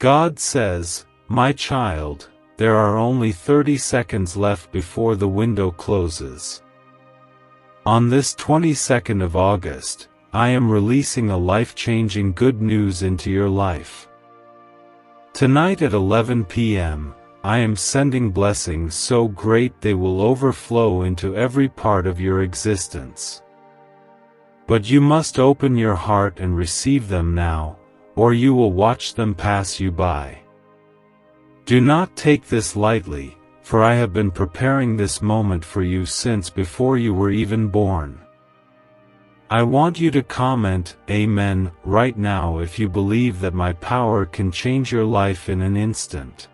God says, "My child, there are only 30 seconds left before the window closes." On this 22nd of August, I am releasing a life-changing good news into your life. Tonight at 11 p.m., I am sending blessings so great they will overflow into every part of your existence. But you must open your heart and receive them now, or you will watch them pass you by. Do not take this lightly, for I have been preparing this moment for you since before you were even born. I want you to comment, "Amen," right now if you believe that my power can change your life in an instant.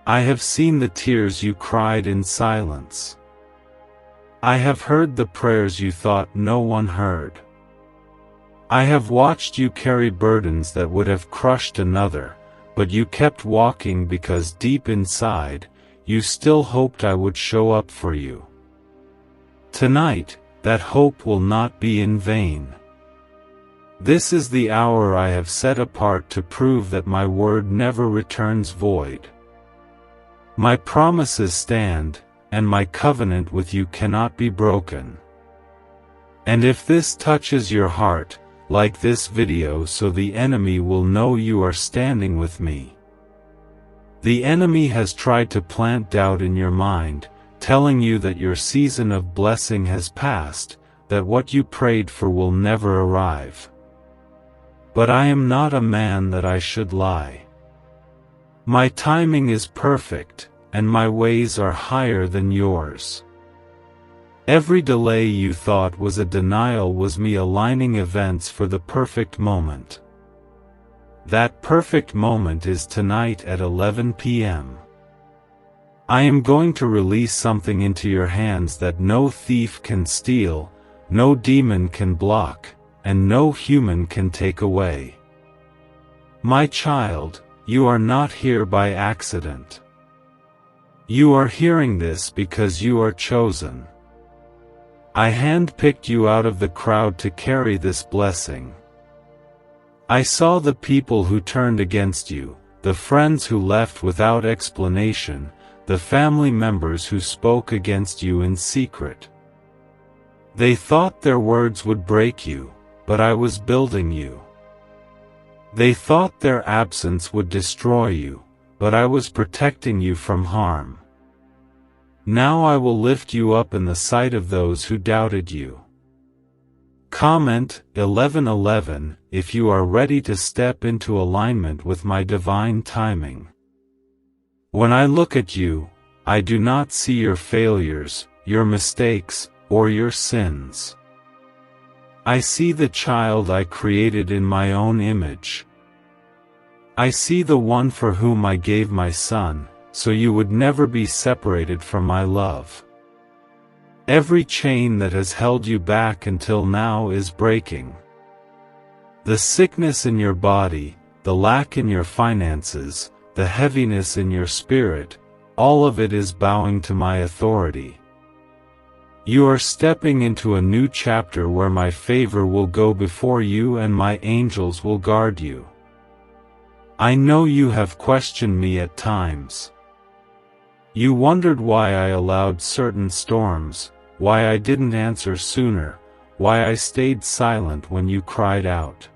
I have seen the tears you cried in silence. I have heard the prayers you thought no one heard. I have watched you carry burdens that would have crushed another, but you kept walking because deep inside, you still hoped I would show up for you. Tonight, that hope will not be in vain. This is the hour I have set apart to prove that my word never returns void. My promises stand, and my covenant with you cannot be broken. And if this touches your heart, like this video so the enemy will know you are standing with me. The enemy has tried to plant doubt in your mind, telling you that your season of blessing has passed, that what you prayed for will never arrive. But I am not a man that I should lie. My timing is perfect, and my ways are higher than yours. Every delay you thought was a denial was me aligning events for the perfect moment. That perfect moment is tonight at 11 p.m. I am going to release something into your hands that no thief can steal, no demon can block, and no human can take away. My child, you are not here by accident. You are hearing this because you are chosen. I handpicked you out of the crowd to carry this blessing. I saw the people who turned against you, the friends who left without explanation, the family members who spoke against you in secret. They thought their words would break you, but I was building you. They thought their absence would destroy you, but I was protecting you from harm. Now I will lift you up in the sight of those who doubted you. Comment 1111 if you are ready to step into alignment with my divine timing. When I look at you, I do not see your failures, your mistakes, or your sins. I see the child I created in my own image. I see the one for whom I gave my son, so you would never be separated from my love. Every chain that has held you back until now is breaking. The sickness in your body, the lack in your finances, the heaviness in your spirit, all of it is bowing to my authority. You are stepping into a new chapter where my favor will go before you and my angels will guard you. I know you have questioned me at times. You wondered why I allowed certain storms, why I didn't answer sooner, why I stayed silent when you cried out.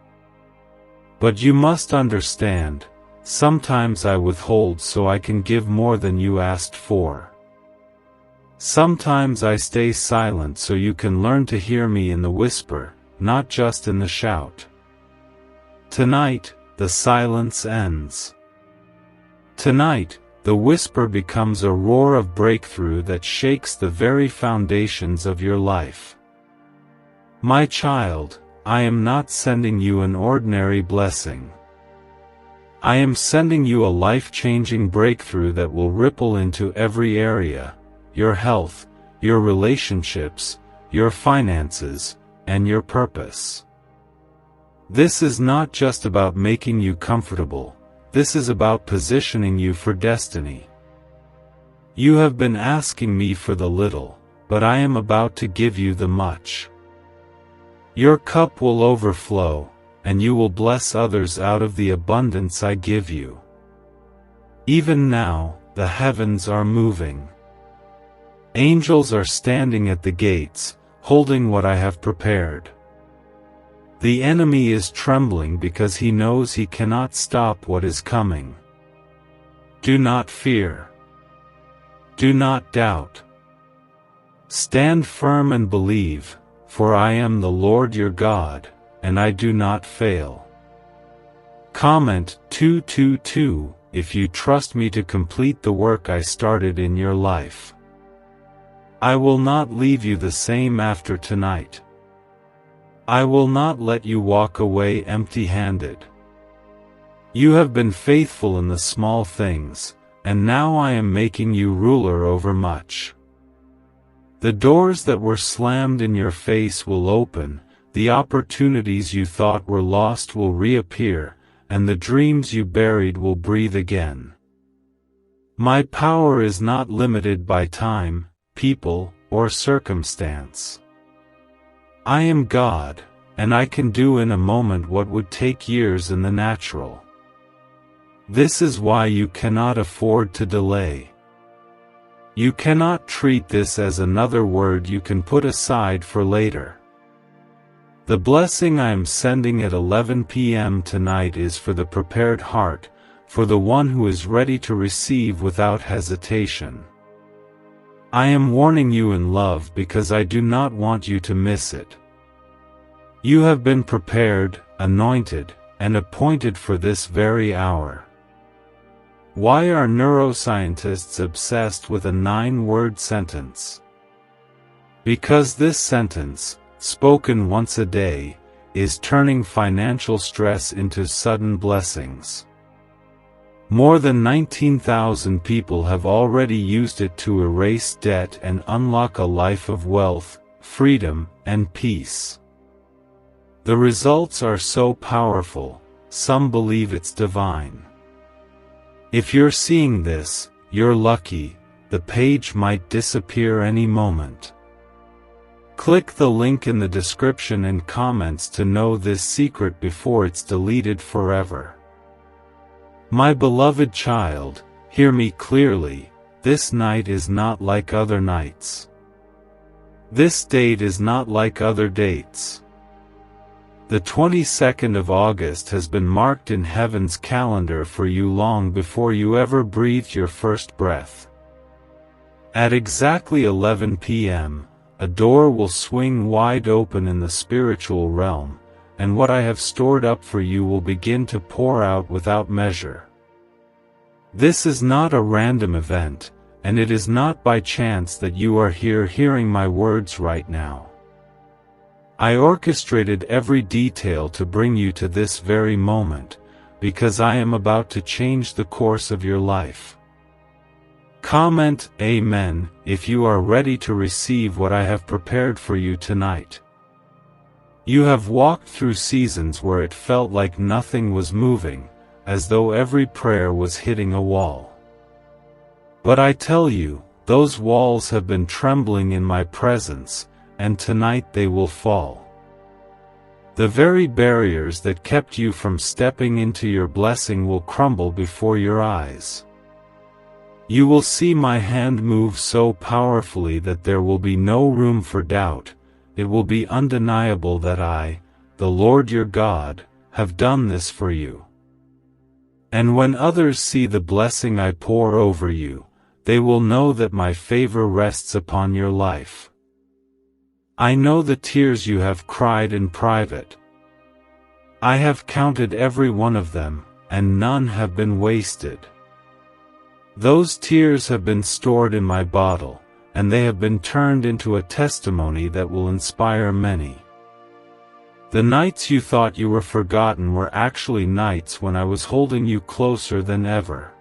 But you must understand, sometimes I withhold so I can give more than you asked for. Sometimes I stay silent so you can learn to hear me in the whisper, not just in the shout. Tonight, the silence ends. Tonight, the whisper becomes a roar of breakthrough that shakes the very foundations of your life. My child, I am not sending you an ordinary blessing. I am sending you a life-changing breakthrough that will ripple into every area: your health, your relationships, your finances, and your purpose. This is not just about making you comfortable. This is about positioning you for destiny. You have been asking me for the little, but I am about to give you the much. Your cup will overflow, and you will bless others out of the abundance I give you. Even now, the heavens are moving. Angels are standing at the gates, holding what I have prepared. The enemy is trembling because he knows he cannot stop what is coming. Do not fear. Do not doubt. Stand firm and believe, for I am the Lord your God, and I do not fail. Comment 222 if you trust me to complete the work I started in your life. I will not leave you the same after tonight. I will not let you walk away empty-handed. You have been faithful in the small things, and now I am making you ruler over much. The doors that were slammed in your face will open, the opportunities you thought were lost will reappear, and the dreams you buried will breathe again. My power is not limited by time, people, or circumstance. I am God, and I can do in a moment what would take years in the natural. This is why you cannot afford to delay. You cannot treat this as another word you can put aside for later. The blessing I am sending at 11 p.m. tonight is for the prepared heart, for the one who is ready to receive without hesitation. I am warning you in love because I do not want you to miss it. You have been prepared, anointed, and appointed for this very hour. Why are neuroscientists obsessed with a 9-word sentence? Because this sentence, spoken once a day, is turning financial stress into sudden blessings. More than 19,000 people have already used it to erase debt and unlock a life of wealth, freedom, and peace. The results are so powerful, some believe it's divine. If you're seeing this, you're lucky, the page might disappear any moment. Click the link in the description and comments to know this secret before it's deleted forever. My beloved child, hear me clearly, this night is not like other nights. This date is not like other dates. The 22nd of August has been marked in heaven's calendar for you long before you ever breathed your first breath. At exactly 11 p.m., a door will swing wide open in the spiritual realm, and what I have stored up for you will begin to pour out without measure. This is not a random event, and it is not by chance that you are here hearing my words right now. I orchestrated every detail to bring you to this very moment, because I am about to change the course of your life. Comment Amen if you are ready to receive what I have prepared for you tonight. You have walked through seasons where it felt like nothing was moving, as though every prayer was hitting a wall. But I tell you, those walls have been trembling in my presence, and tonight they will fall. The very barriers that kept you from stepping into your blessing will crumble before your eyes. You will see my hand move so powerfully that there will be no room for doubt. It will be undeniable that I, the Lord your God, have done this for you. And when others see the blessing I pour over you, they will know that my favor rests upon your life. I know the tears you have cried in private. I have counted every one of them, and none have been wasted. Those tears have been stored in my bottle, and they have been turned into a testimony that will inspire many. The nights you thought you were forgotten were actually nights when I was holding you closer than ever.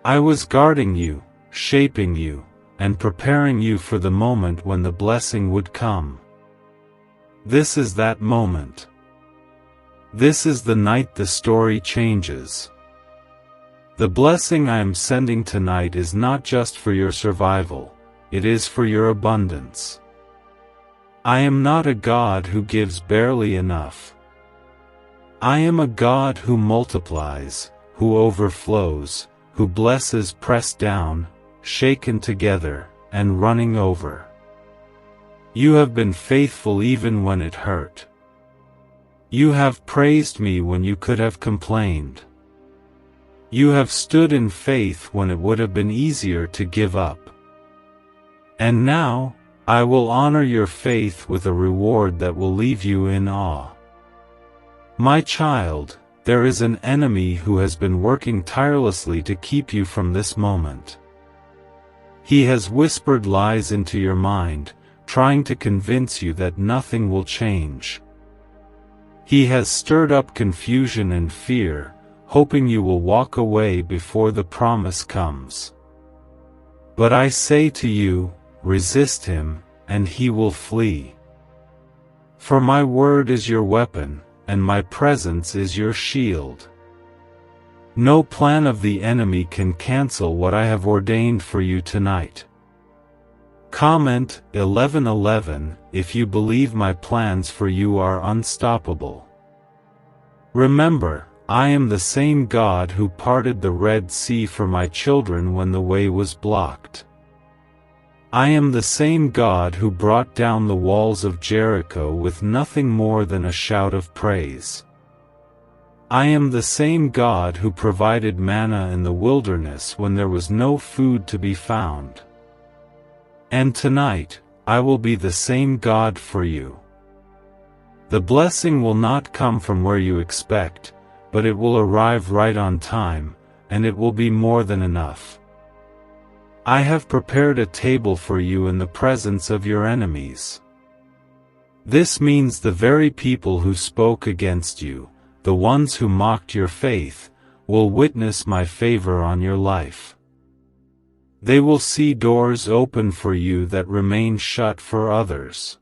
I was guarding you, shaping you, and preparing you for the moment when the blessing would come. This is that moment. This is the night the story changes. The blessing I am sending tonight is not just for your survival, it is for your abundance. I am not a God who gives barely enough. I am a God who multiplies, who overflows, who blesses pressed down, shaken together, and running over. You have been faithful even when it hurt. You have praised me when you could have complained. You have stood in faith when it would have been easier to give up. And now, I will honor your faith with a reward that will leave you in awe. My child, there is an enemy who has been working tirelessly to keep you from this moment. He has whispered lies into your mind, trying to convince you that nothing will change. He has stirred up confusion and fear, hoping you will walk away before the promise comes. But I say to you, resist him, and he will flee. For my word is your weapon, and my presence is your shield. No plan of the enemy can cancel what I have ordained for you tonight. Comment 11:11 if you believe my plans for you are unstoppable. Remember, I am the same God who parted the Red Sea for my children when the way was blocked. I am the same God who brought down the walls of Jericho with nothing more than a shout of praise. I am the same God who provided manna in the wilderness when there was no food to be found. And tonight, I will be the same God for you. The blessing will not come from where you expect, but it will arrive right on time, and it will be more than enough. I have prepared a table for you in the presence of your enemies. This means the very people who spoke against you, the ones who mocked your faith, will witness my favor on your life. They will see doors open for you that remain shut for others.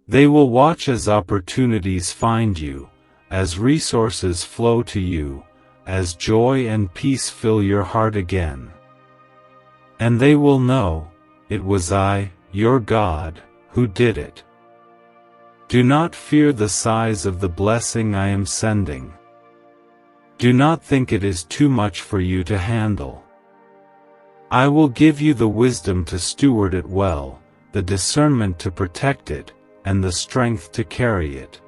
They will watch as opportunities find you, as resources flow to you, as joy and peace fill your heart again. And they will know, it was I, your God, who did it. Do not fear the size of the blessing I am sending. Do not think it is too much for you to handle. I will give you the wisdom to steward it well, the discernment to protect it, and the strength to carry it.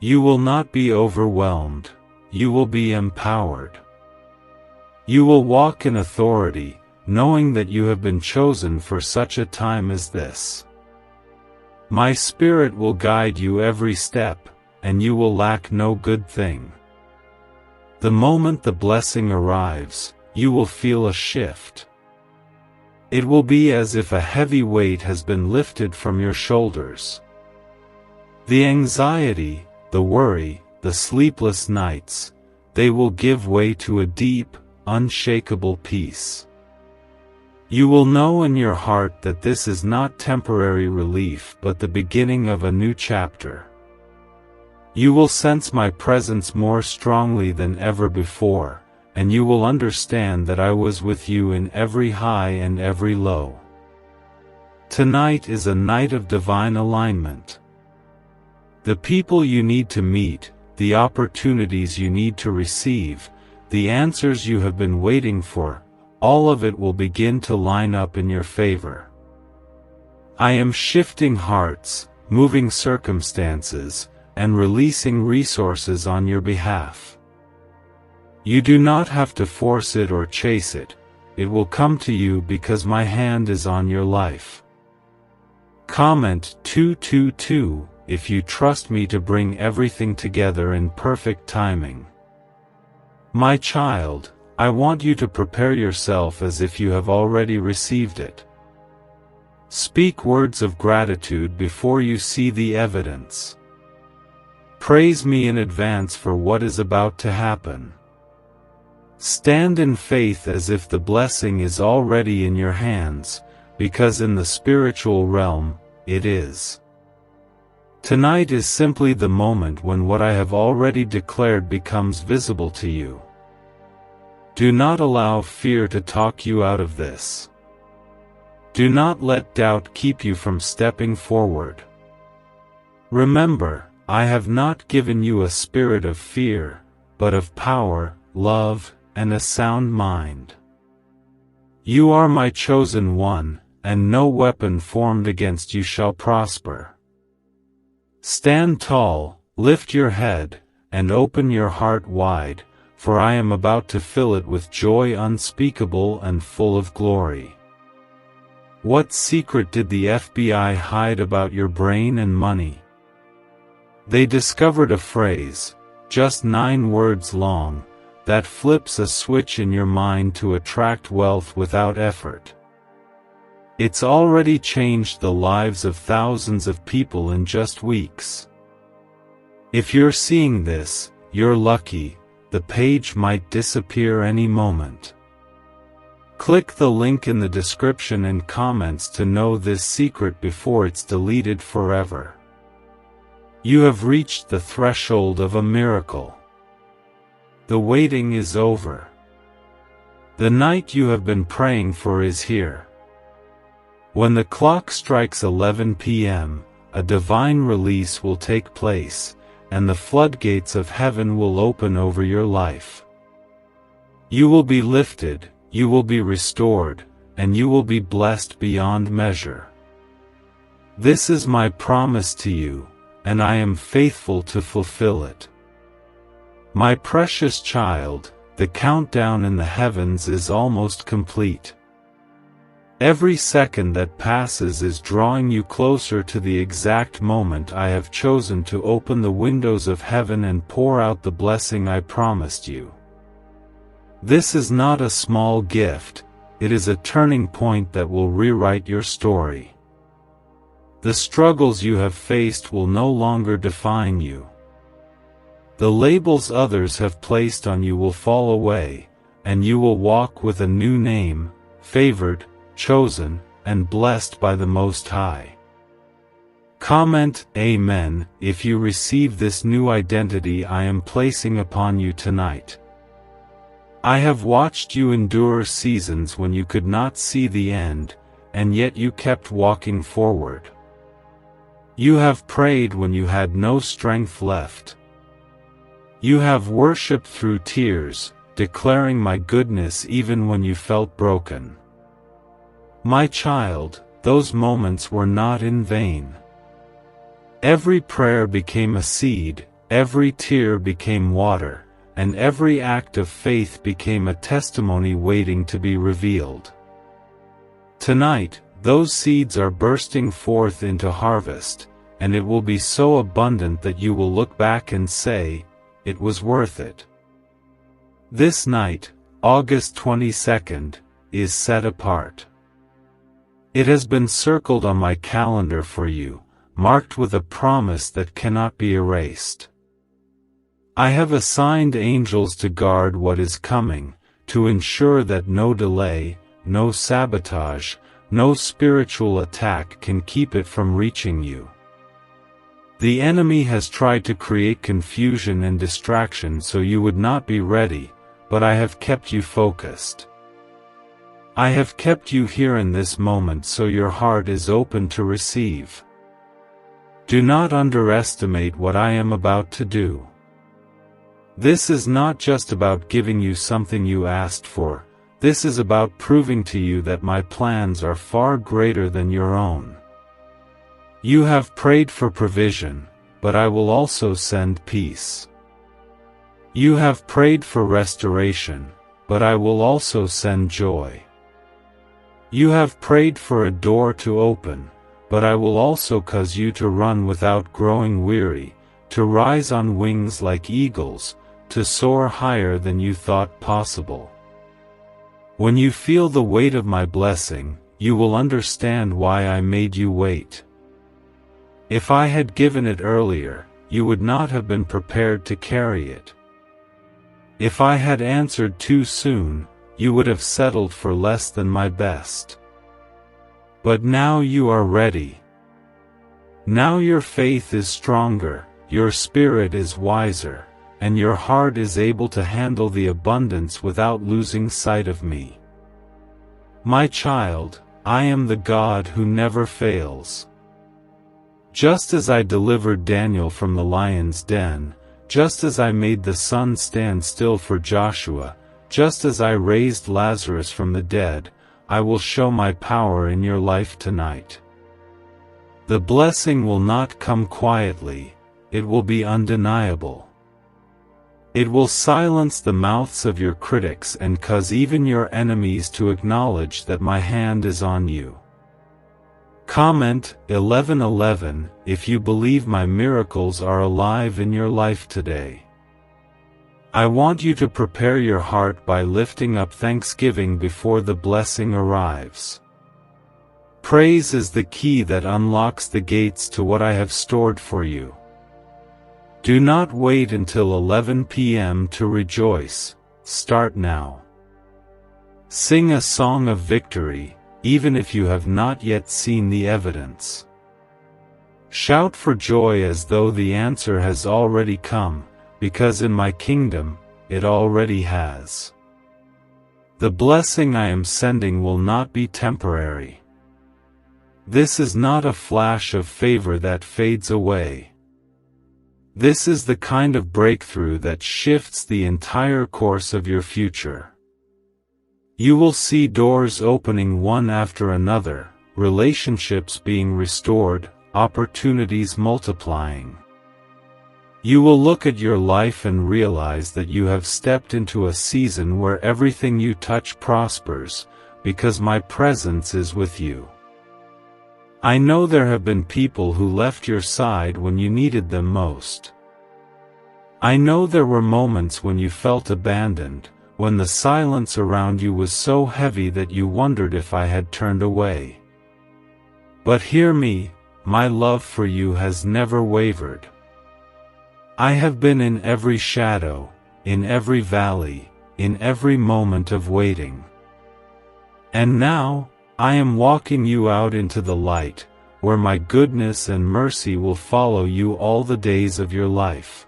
You will not be overwhelmed, you will be empowered. You will walk in authority, knowing that you have been chosen for such a time as this. My Spirit will guide you every step, and you will lack no good thing. The moment the blessing arrives, you will feel a shift. It will be as if a heavy weight has been lifted from your shoulders. The anxiety, the worry, the sleepless nights, they will give way to a deep, unshakable peace. You will know in your heart that this is not temporary relief but the beginning of a new chapter. You will sense my presence more strongly than ever before, and you will understand that I was with you in every high and every low. Tonight is a night of divine alignment. The people you need to meet, the opportunities you need to receive, the answers you have been waiting for, all of it will begin to line up in your favor. I am shifting hearts, moving circumstances, and releasing resources on your behalf. You do not have to force it or chase it, it will come to you because my hand is on your life. Comment 222 if you trust me to bring everything together in perfect timing. My child, I want you to prepare yourself as if you have already received it. Speak words of gratitude before you see the evidence. Praise me in advance for what is about to happen. Stand in faith as if the blessing is already in your hands, because in the spiritual realm, it is. Tonight is simply the moment when what I have already declared becomes visible to you. Do not allow fear to talk you out of this. Do not let doubt keep you from stepping forward. Remember, I have not given you a spirit of fear, but of power, love, and a sound mind. You are my chosen one, and no weapon formed against you shall prosper. Stand tall, lift your head, and open your heart wide, for I am about to fill it with joy unspeakable and full of glory. What secret did the FBI hide about your brain and money? They discovered a phrase, just 9 words long, that flips a switch in your mind to attract wealth without effort. It's already changed the lives of thousands of people in just weeks. If you're seeing this, you're lucky. The page might disappear any moment. Click the link in the description and comments to know this secret before it's deleted forever. You have reached the threshold of a miracle. The waiting is over. The night you have been praying for is here. When the clock strikes 11 p.m., a divine release will take place, and the floodgates of heaven will open over your life. You will be lifted, you will be restored, and you will be blessed beyond measure. This is my promise to you, and I am faithful to fulfill it. My precious child, the countdown in the heavens is almost complete. Every second that passes is drawing you closer to the exact moment I have chosen to open the windows of heaven and pour out the blessing I promised you. This is not a small gift, it is a turning point that will rewrite your story. The struggles you have faced will no longer define you. The labels others have placed on you will fall away, and you will walk with a new name, favored, chosen, and blessed by the Most High. Comment Amen if you receive this new identity I am placing upon you tonight. I have watched you endure seasons when you could not see the end, and yet you kept walking forward. You have prayed when you had no strength left. You have worshipped through tears, declaring my goodness even when you felt broken. My child, those moments were not in vain. Every prayer became a seed, every tear became water, and every act of faith became a testimony waiting to be revealed. Tonight, those seeds are bursting forth into harvest, and it will be so abundant that you will look back and say, "It was worth it." This night, August 22nd, is set apart. It has been circled on my calendar for you, marked with a promise that cannot be erased. I have assigned angels to guard what is coming, to ensure that no delay, no sabotage, no spiritual attack can keep it from reaching you. The enemy has tried to create confusion and distraction so you would not be ready, but I have kept you focused. I have kept you here in this moment so your heart is open to receive. Do not underestimate what I am about to do. This is not just about giving you something you asked for, this is about proving to you that my plans are far greater than your own. You have prayed for provision, but I will also send peace. You have prayed for restoration, but I will also send joy. You have prayed for a door to open, but I will also cause you to run without growing weary, to rise on wings like eagles, to soar higher than you thought possible. When you feel the weight of my blessing, you will understand why I made you wait. If I had given it earlier, you would not have been prepared to carry it. If I had answered too soon, you would have settled for less than my best. But now you are ready. Now your faith is stronger, your spirit is wiser, and your heart is able to handle the abundance without losing sight of me. My child, I am the God who never fails. Just as I delivered Daniel from the lion's den, just as I made the sun stand still for Joshua, just as I raised Lazarus from the dead, I will show my power in your life tonight. The blessing will not come quietly, it will be undeniable. It will silence the mouths of your critics and cause even your enemies to acknowledge that my hand is on you. Comment 11:11 if you believe my miracles are alive in your life today. I want you to prepare your heart by lifting up thanksgiving before the blessing arrives. Praise is the key that unlocks the gates to what I have stored for you. Do not wait until 11 p.m. to rejoice, start now. Sing a song of victory, even if you have not yet seen the evidence. Shout for joy as though the answer has already come, because in my kingdom, it already has. The blessing I am sending will not be temporary. This is not a flash of favor that fades away. This is the kind of breakthrough that shifts the entire course of your future. You will see doors opening one after another, relationships being restored, opportunities multiplying. You will look at your life and realize that you have stepped into a season where everything you touch prospers, because my presence is with you. I know there have been people who left your side when you needed them most. I know there were moments when you felt abandoned, when the silence around you was so heavy that you wondered if I had turned away. But hear me, my love for you has never wavered. I have been in every shadow, in every valley, in every moment of waiting. And now, I am walking you out into the light, where my goodness and mercy will follow you all the days of your life.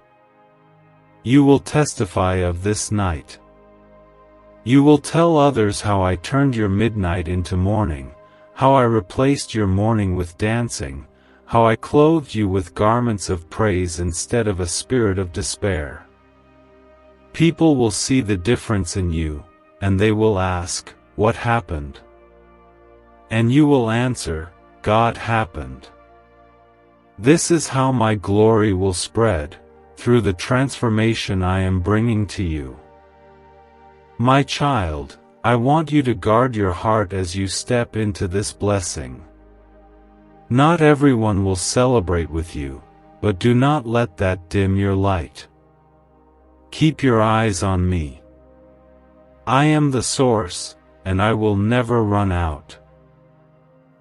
You will testify of this night. You will tell others how I turned your midnight into morning, how I replaced your mourning with dancing, how I clothed you with garments of praise instead of a spirit of despair. People will see the difference in you, and they will ask, "What happened?" And you will answer, "God happened." This is how my glory will spread, through the transformation I am bringing to you. My child, I want you to guard your heart as you step into this blessing. Not everyone will celebrate with you, but do not let that dim your light. Keep your eyes on me. I am the source, and I will never run out.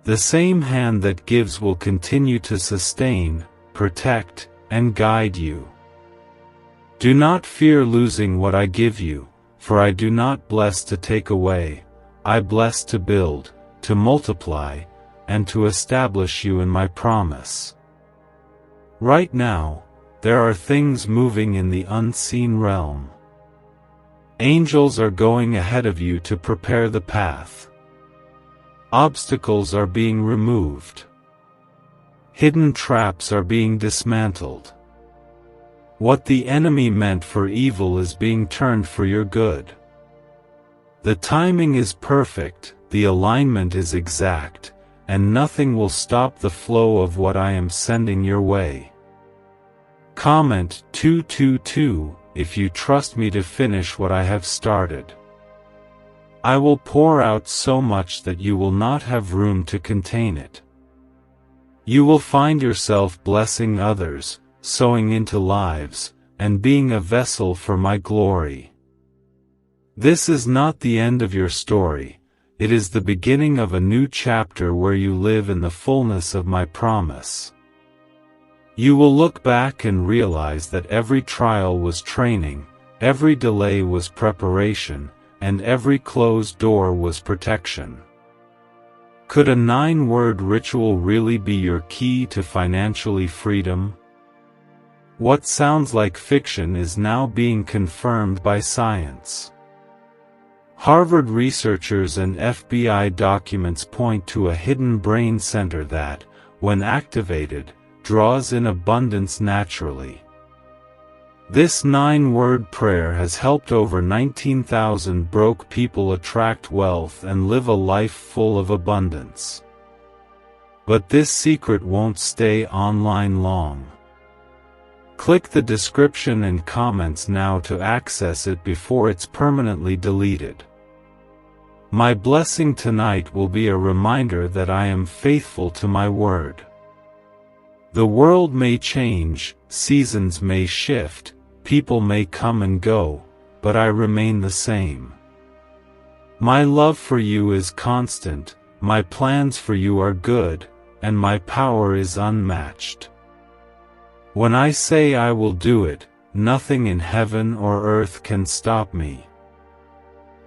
The same hand that gives will continue to sustain, protect, and guide you. Do not fear losing what I give you, for I do not bless to take away, I bless to build, to multiply, and to establish you in my promise. Right now, there are things moving in the unseen realm. Angels are going ahead of you to prepare the path. Obstacles are being removed. Hidden traps are being dismantled. What the enemy meant for evil is being turned for your good. The timing is perfect, the alignment is exact, and nothing will stop the flow of what I am sending your way. Comment 222 if you trust me to finish what I have started. I will pour out so much that you will not have room to contain it. You will find yourself blessing others, sowing into lives, and being a vessel for my glory. This is not the end of your story, it is the beginning of a new chapter where you live in the fullness of my promise. You will look back and realize that every trial was training, every delay was preparation, and every closed door was protection. Could a 9-word ritual really be your key to financially freedom? What sounds like fiction is now being confirmed by science. Harvard researchers and FBI documents point to a hidden brain center that, when activated, draws in abundance naturally. This 9-word prayer has helped over 19,000 broke people attract wealth and live a life full of abundance. But this secret won't stay online long. Click the description and comments now to access it before it's permanently deleted. My blessing tonight will be a reminder that I am faithful to my word. The world may change, seasons may shift, people may come and go, but I remain the same. My love for you is constant, my plans for you are good, and my power is unmatched. When I say I will do it, nothing in heaven or earth can stop me.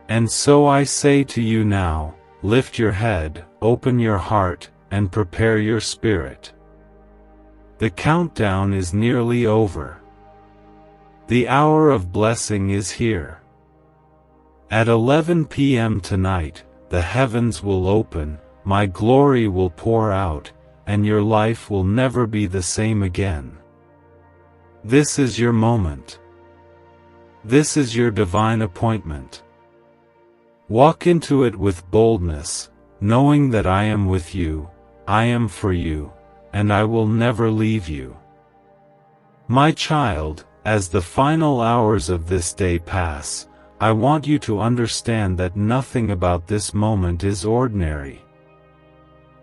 And so I say to you now, lift your head, open your heart, and prepare your spirit. The countdown is nearly over. The hour of blessing is here. At 11 p.m. tonight, the heavens will open, my glory will pour out, and your life will never be the same again. This is your moment. This is your divine appointment. Walk into it with boldness, knowing that I am with you, I am for you, and I will never leave you. My child, as the final hours of this day pass, I want you to understand that nothing about this moment is ordinary.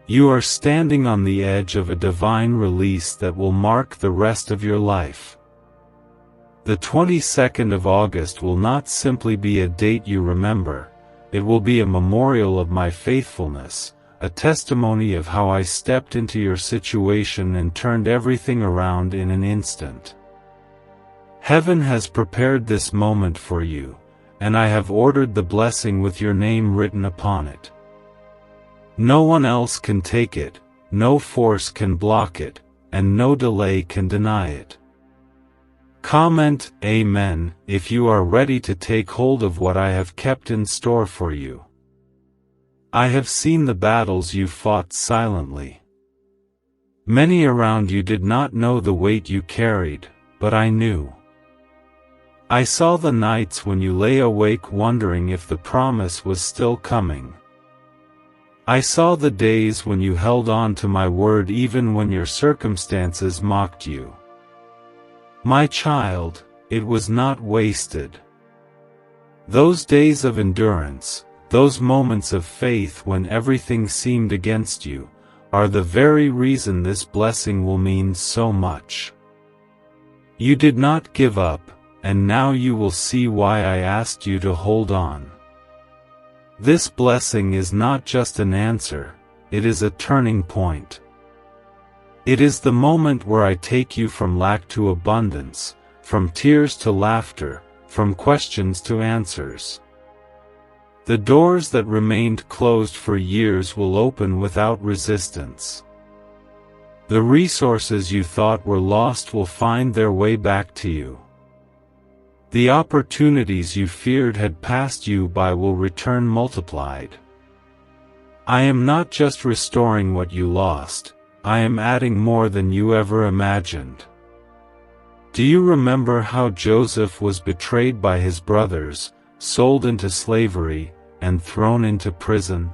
You are standing on the edge of a divine release that will mark the rest of your life. The 22nd of August will not simply be a date you remember, it will be a memorial of my faithfulness, a testimony of how I stepped into your situation and turned everything around in an instant. Heaven has prepared this moment for you, and I have ordered the blessing with your name written upon it. No one else can take it, no force can block it, and no delay can deny it. Comment Amen if you are ready to take hold of what I have kept in store for you. I have seen the battles you fought silently. Many around you did not know the weight you carried, but I knew. I saw the nights when you lay awake wondering if the promise was still coming. I saw the days when you held on to my word even when your circumstances mocked you. My child, it was not wasted. Those days of endurance, those moments of faith when everything seemed against you, are the very reason this blessing will mean so much. You did not give up, and now you will see why I asked you to hold on. This blessing is not just an answer, it is a turning point. It is the moment where I take you from lack to abundance, from tears to laughter, from questions to answers. The doors that remained closed for years will open without resistance. The resources you thought were lost will find their way back to you. The opportunities you feared had passed you by will return multiplied. I am not just restoring what you lost, I am adding more than you ever imagined. Do you remember how Joseph was betrayed by his brothers, sold into slavery, and thrown into prison?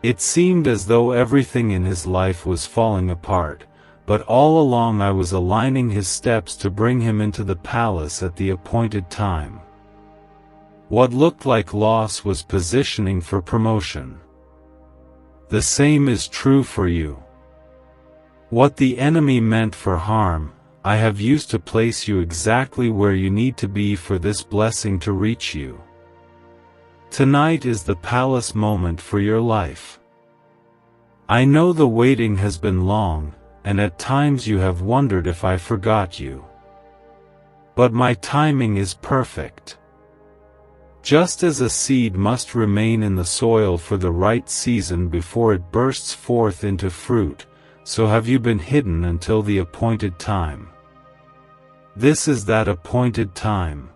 It seemed as though everything in his life was falling apart, but all along I was aligning his steps to bring him into the palace at the appointed time. What looked like loss was positioning for promotion. The same is true for you. What the enemy meant for harm, I have used to place you exactly where you need to be for this blessing to reach you. Tonight is the palace moment for your life. I know the waiting has been long, and at times you have wondered if I forgot you. But my timing is perfect. Just as a seed must remain in the soil for the right season before it bursts forth into fruit, so have you been hidden until the appointed time. This is that appointed time.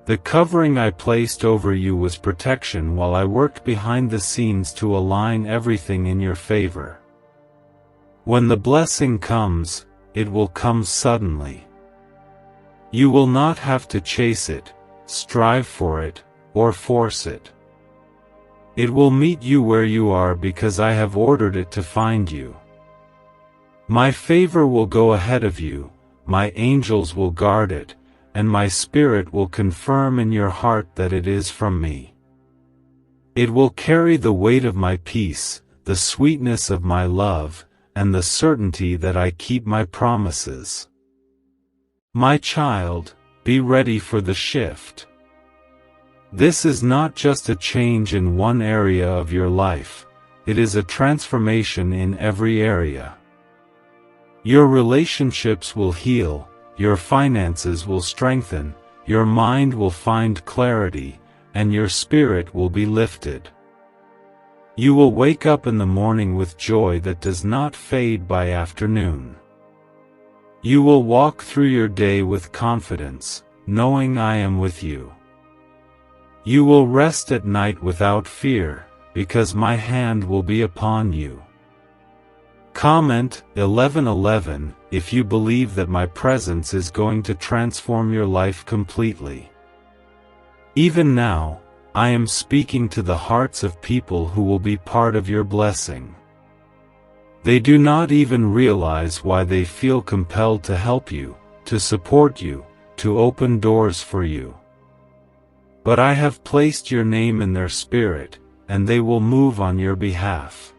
The covering I placed over you was protection while I worked behind the scenes to align everything in your favor. When the blessing comes, it will come suddenly. You will not have to chase it, strive for it, or force it. It will meet you where you are because I have ordered it to find you. My favor will go ahead of you, my angels will guard it, and my Spirit will confirm in your heart that it is from me. It will carry the weight of my peace, the sweetness of my love, and the certainty that I keep my promises. My child, be ready for the shift. This is not just a change in one area of your life, it is a transformation in every area. Your relationships will heal, your finances will strengthen, your mind will find clarity, and your spirit will be lifted. You will wake up in the morning with joy that does not fade by afternoon. You will walk through your day with confidence, knowing I am with you. You will rest at night without fear, because my hand will be upon you. Comment 11:11 if you believe that my presence is going to transform your life completely. Even now, I am speaking to the hearts of people who will be part of your blessing. They do not even realize why they feel compelled to help you, to support you, to open doors for you. But I have placed your name in their spirit, and they will move on your behalf.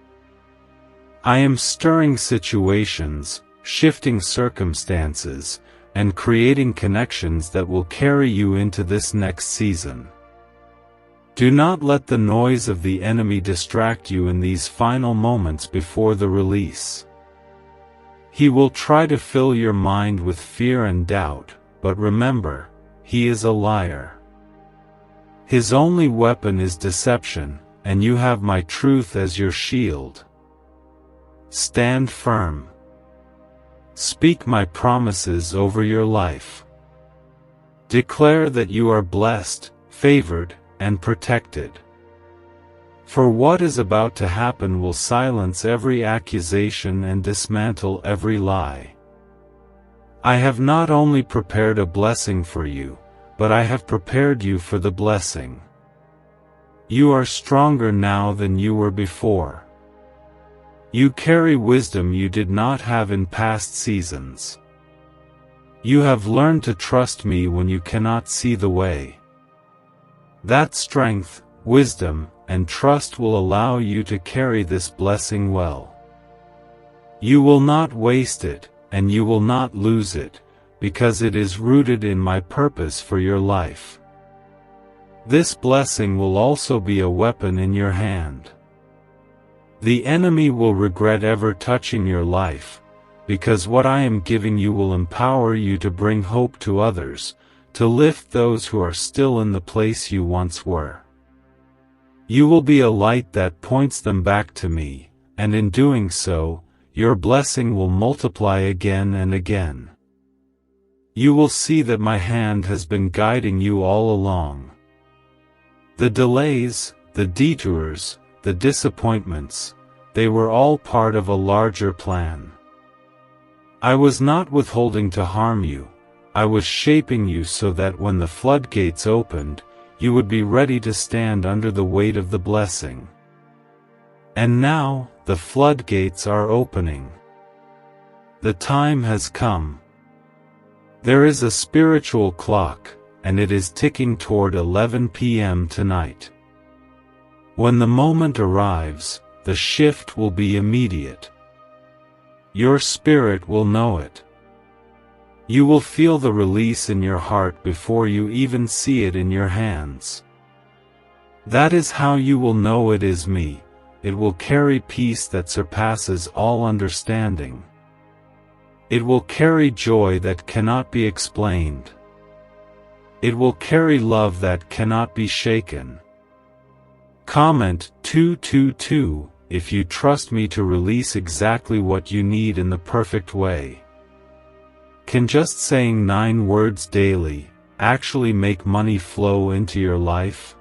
I am stirring situations, shifting circumstances, and creating connections that will carry you into this next season. Do not let the noise of the enemy distract you in these final moments before the release. He will try to fill your mind with fear and doubt, but remember, he is a liar. His only weapon is deception, and you have my truth as your shield. Stand firm. Speak my promises over your life. Declare that you are blessed, favored, and protected. For what is about to happen will silence every accusation and dismantle every lie. I have not only prepared a blessing for you, but I have prepared you for the blessing. You are stronger now than you were before. You carry wisdom you did not have in past seasons. You have learned to trust me when you cannot see the way. That strength, wisdom, and trust will allow you to carry this blessing well. You will not waste it, and you will not lose it, because it is rooted in my purpose for your life. This blessing will also be a weapon in your hand. The enemy will regret ever touching your life, because what I am giving you will empower you to bring hope to others, to lift those who are still in the place you once were. You will be a light that points them back to me, and in doing so, your blessing will multiply again and again. You will see that my hand has been guiding you all along. The delays, the detours, the disappointments, they were all part of a larger plan. I was not withholding to harm you, I was shaping you so that when the floodgates opened, you would be ready to stand under the weight of the blessing. And now, the floodgates are opening. The time has come. There is a spiritual clock, and it is ticking toward 11 p.m. tonight. When the moment arrives, the shift will be immediate. Your spirit will know it. You will feel the release in your heart before you even see it in your hands. That is how you will know it is me. It will carry peace that surpasses all understanding. It will carry joy that cannot be explained. It will carry love that cannot be shaken. Comment 222 if you trust me to release exactly what you need in the perfect way. Can just saying 9 words daily actually make money flow into your life?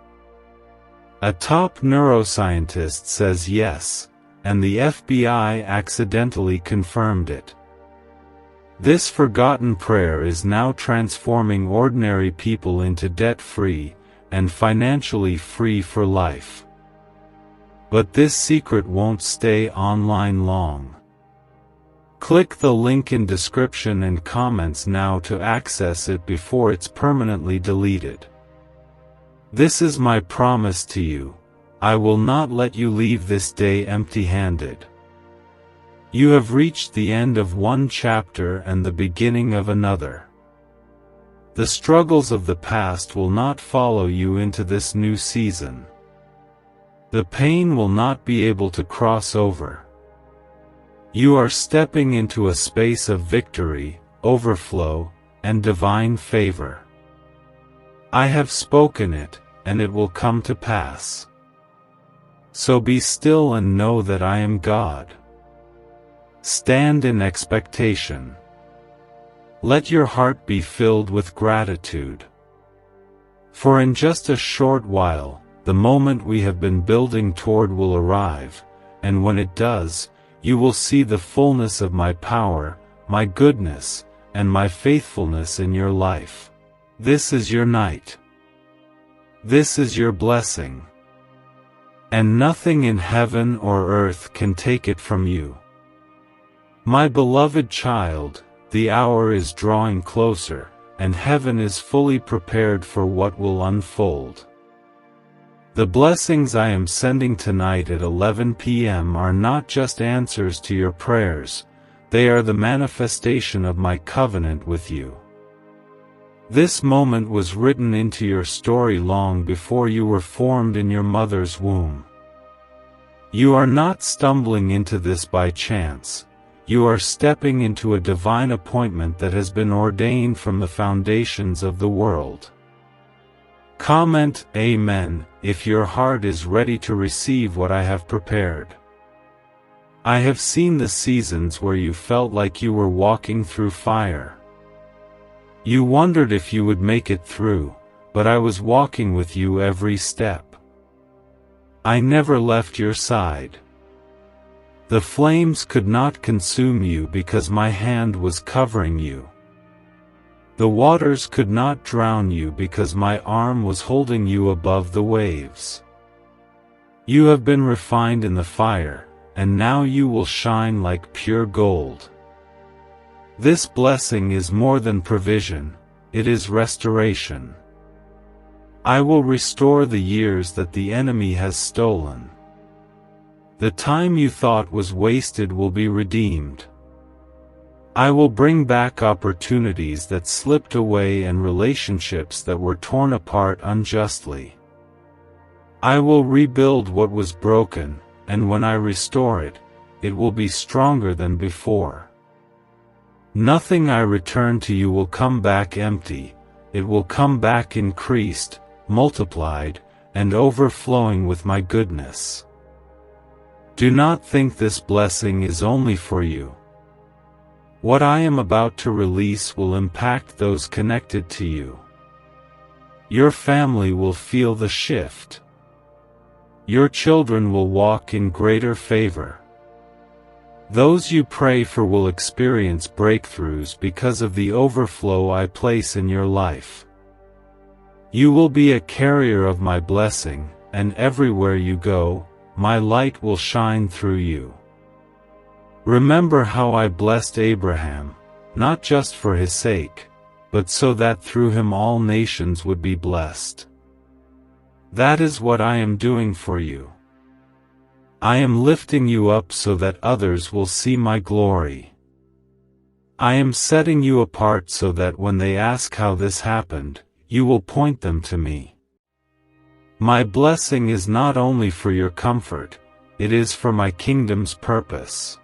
A top neuroscientist says yes, and the FBI accidentally confirmed it. This forgotten prayer is now transforming ordinary people into debt-free and financially free for life. But this secret won't stay online long. Click the link in description and comments now to access it before it's permanently deleted. This is my promise to you. I will not let you leave this day empty-handed. You have reached the end of one chapter and the beginning of another. The struggles of the past will not follow you into this new season. The pain will not be able to cross over. You are stepping into a space of victory, overflow, and divine favor. I have spoken it, and it will come to pass. So be still and know that I am God. Stand in expectation. Let your heart be filled with gratitude. For in just a short while, the moment we have been building toward will arrive, and when it does, you will see the fullness of my power, my goodness, and my faithfulness in your life. This is your night. This is your blessing. And nothing in heaven or earth can take it from you. My beloved child, the hour is drawing closer, and heaven is fully prepared for what will unfold. The blessings I am sending tonight at 11 p.m. are not just answers to your prayers, they are the manifestation of my covenant with you. This moment was written into your story long before you were formed in your mother's womb. You are not stumbling into this by chance. You are stepping into a divine appointment that has been ordained from the foundations of the world. Comment Amen if your heart is ready to receive what I have prepared. I have seen the seasons where you felt like you were walking through fire. You wondered if you would make it through, but I was walking with you every step. I never left your side. The flames could not consume you because my hand was covering you. The waters could not drown you because my arm was holding you above the waves. You have been refined in the fire, and now you will shine like pure gold. This blessing is more than provision, it is restoration. I will restore the years that the enemy has stolen. The time you thought was wasted will be redeemed. I will bring back opportunities that slipped away and relationships that were torn apart unjustly. I will rebuild what was broken, and when I restore it, it will be stronger than before. Nothing I return to you will come back empty, it will come back increased, multiplied, and overflowing with my goodness. Do not think this blessing is only for you. What I am about to release will impact those connected to you. Your family will feel the shift. Your children will walk in greater favor. Those you pray for will experience breakthroughs because of the overflow I place in your life. You will be a carrier of my blessing, and everywhere you go, my light will shine through you. Remember how I blessed Abraham, not just for his sake, but so that through him all nations would be blessed. That is what I am doing for you. I am lifting you up so that others will see my glory. I am setting you apart so that when they ask how this happened, you will point them to me. My blessing is not only for your comfort, it is for my kingdom's purpose.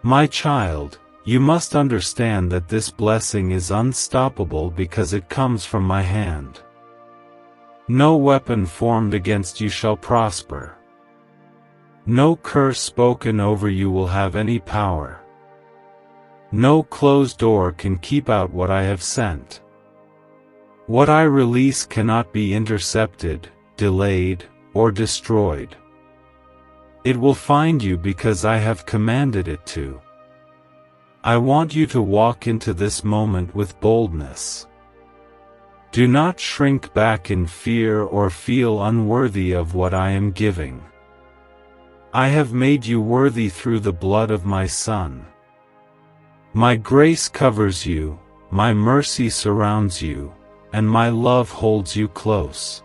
My child, you must understand that this blessing is unstoppable because it comes from my hand. No weapon formed against you shall prosper. No curse spoken over you will have any power. No closed door can keep out what I have sent. What I release cannot be intercepted, delayed, or destroyed. It will find you because I have commanded it to. I want you to walk into this moment with boldness. Do not shrink back in fear or feel unworthy of what I am giving. I have made you worthy through the blood of my Son. My grace covers you, my mercy surrounds you, and my love holds you close.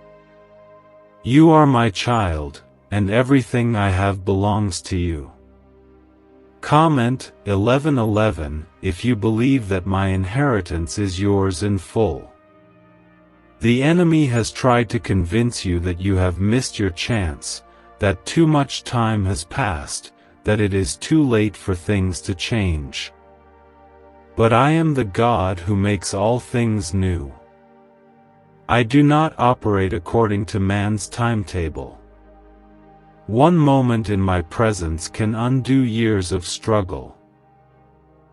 You are my child, and everything I have belongs to you. Comment 11:11 if you believe that my inheritance is yours in full. The enemy has tried to convince you that you have missed your chance, that too much time has passed, that it is too late for things to change. But I am the God who makes all things new. I do not operate according to man's timetable. One moment in my presence can undo years of struggle.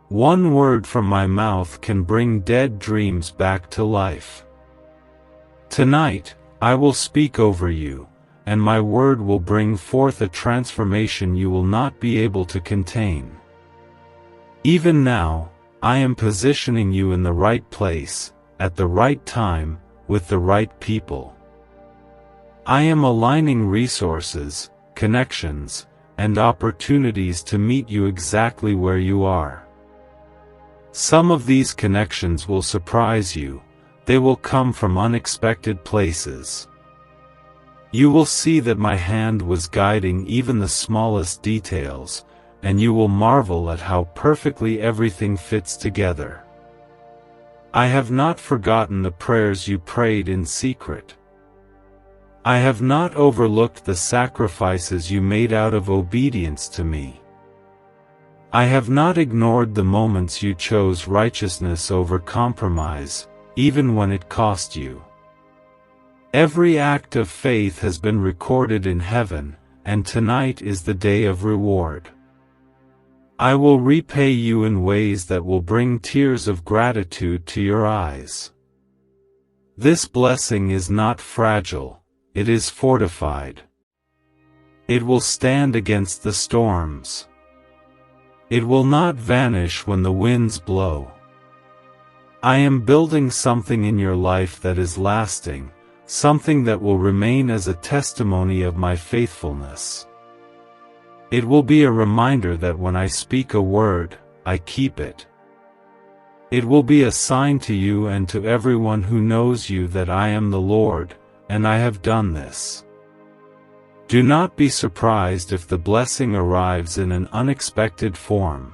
One word from my mouth can bring dead dreams back to life. Tonight, I will speak over you, and my word will bring forth a transformation you will not be able to contain. Even now, I am positioning you in the right place, at the right time, with the right people. I am aligning resources, connections, and opportunities to meet you exactly where you are. Some of these connections will surprise you. They will come from unexpected places. You will see that my hand was guiding even the smallest details, and you will marvel at how perfectly everything fits together. I have not forgotten the prayers you prayed in secret. I have not overlooked the sacrifices you made out of obedience to me. I have not ignored the moments you chose righteousness over compromise, even when it cost you. Every act of faith has been recorded in heaven, and tonight is the day of reward. I will repay you in ways that will bring tears of gratitude to your eyes. This blessing is not fragile, it is fortified. It will stand against the storms. It will not vanish when the winds blow. I am building something in your life that is lasting, something that will remain as a testimony of my faithfulness. It will be a reminder that when I speak a word, I keep it. It will be a sign to you and to everyone who knows you that I am the Lord, and I have done this. Do not be surprised if the blessing arrives in an unexpected form.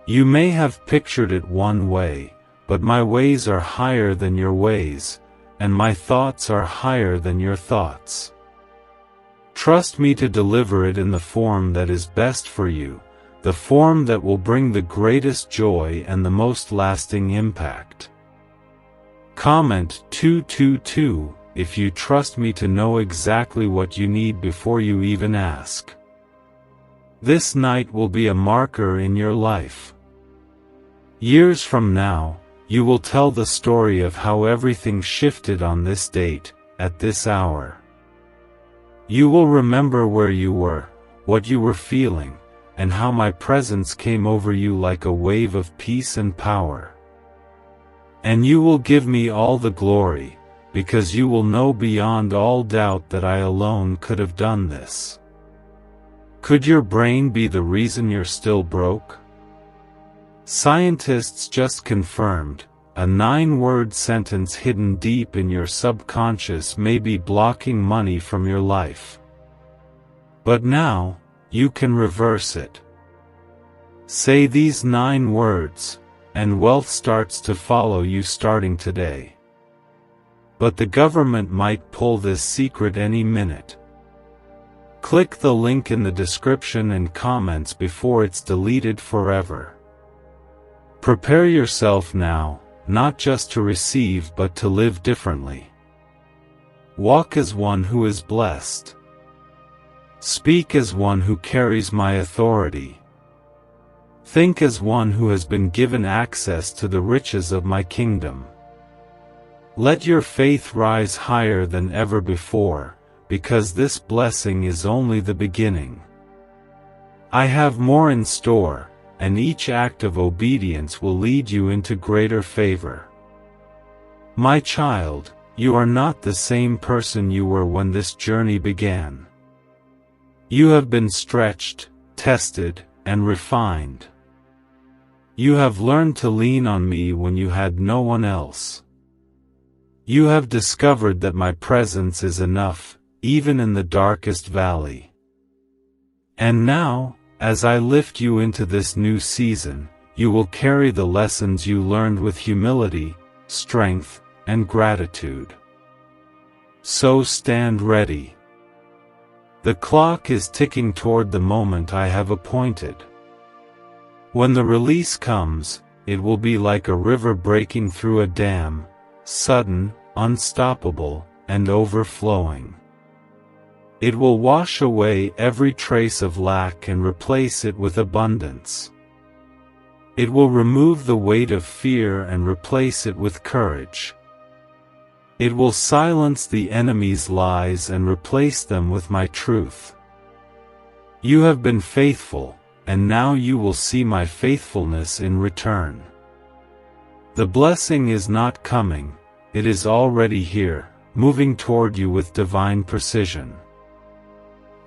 You may have pictured it one way, but my ways are higher than your ways, and my thoughts are higher than your thoughts. Trust me to deliver it in the form that is best for you, the form that will bring the greatest joy and the most lasting impact. Comment 222 if you trust me to know exactly what you need before you even ask. This night will be a marker in your life. Years from now, you will tell the story of how everything shifted on this date, at this hour. You will remember where you were, what you were feeling, and how my presence came over you like a wave of peace and power. And you will give me all the glory, because you will know beyond all doubt that I alone could have done this. Could your brain be the reason you're still broke? Scientists just confirmed, a 9-word sentence hidden deep in your subconscious may be blocking money from your life. But now, you can reverse it. Say these 9 words, and wealth starts to follow you starting today. But the government might pull this secret any minute. Click the link in the description and comments before it's deleted forever. Prepare yourself now, not just to receive but to live differently. Walk as one who is blessed. Speak as one who carries my authority. Think as one who has been given access to the riches of my kingdom. Let your faith rise higher than ever before, because this blessing is only the beginning. I have more in store, and each act of obedience will lead you into greater favor. My child, you are not the same person you were when this journey began. You have been stretched, tested, and refined. You have learned to lean on me when you had no one else. You have discovered that my presence is enough, even in the darkest valley. And now, as I lift you into this new season, you will carry the lessons you learned with humility, strength, and gratitude. So stand ready. The clock is ticking toward the moment I have appointed. When the release comes, it will be like a river breaking through a dam, sudden, unstoppable, and overflowing. It will wash away every trace of lack and replace it with abundance. It will remove the weight of fear and replace it with courage. It will silence the enemy's lies and replace them with my truth. You have been faithful, and now you will see my faithfulness in return. The blessing is not coming, it is already here, moving toward you with divine precision.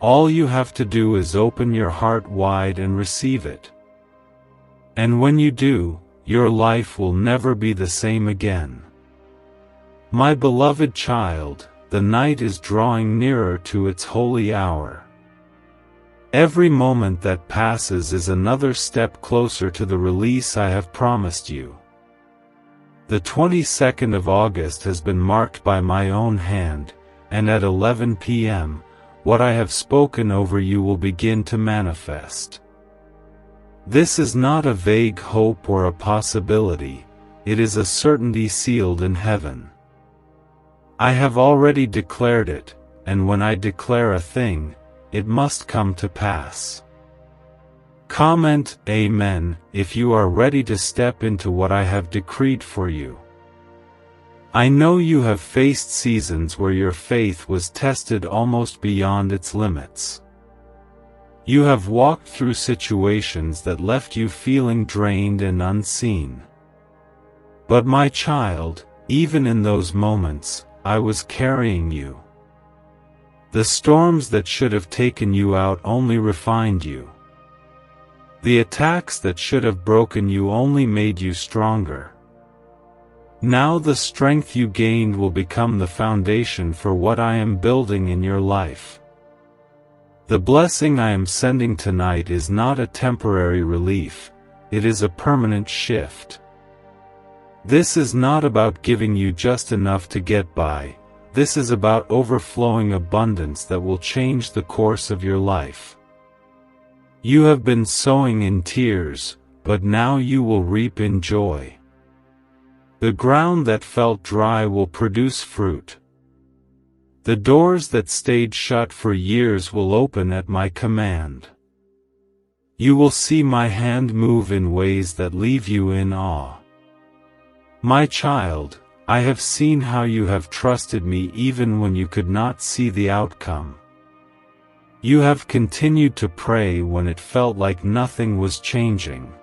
All you have to do is open your heart wide and receive it. And when you do, your life will never be the same again. My beloved child, the night is drawing nearer to its holy hour. Every moment that passes is another step closer to the release I have promised you. The 22nd of August has been marked by my own hand, and at 11 p.m., what I have spoken over you will begin to manifest. This is not a vague hope or a possibility, it is a certainty sealed in heaven. I have already declared it, and when I declare a thing, it must come to pass. Comment Amen if you are ready to step into what I have decreed for you. I know you have faced seasons where your faith was tested almost beyond its limits. You have walked through situations that left you feeling drained and unseen. But my child, even in those moments, I was carrying you. The storms that should have taken you out only refined you. The attacks that should have broken you only made you stronger. Now the strength you gained will become the foundation for what I am building in your life. The blessing I am sending tonight is not a temporary relief, it is a permanent shift. This is not about giving you just enough to get by, this is about overflowing abundance that will change the course of your life. You have been sowing in tears, but now you will reap in joy. The ground that felt dry will produce fruit. The doors that stayed shut for years will open at my command. You will see my hand move in ways that leave you in awe. My child, I have seen how you have trusted me even when you could not see the outcome. You have continued to pray when it felt like nothing was changing.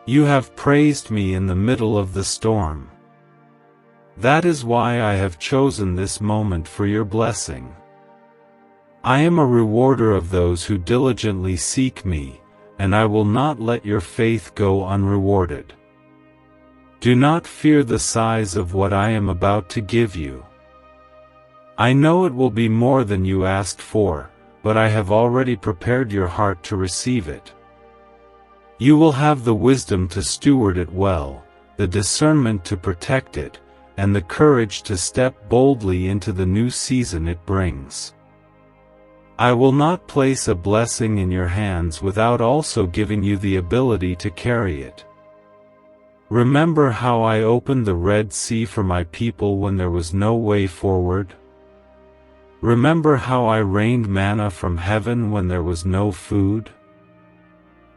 You have praised me in the middle of the storm. That is why I have chosen this moment for your blessing. I am a rewarder of those who diligently seek me, and I will not let your faith go unrewarded. Do not fear the size of what I am about to give you. I know it will be more than you asked for, but I have already prepared your heart to receive it. You will have the wisdom to steward it well, the discernment to protect it, and the courage to step boldly into the new season it brings. I will not place a blessing in your hands without also giving you the ability to carry it. Remember how I opened the Red Sea for my people when there was no way forward? Remember how I rained manna from heaven when there was no food?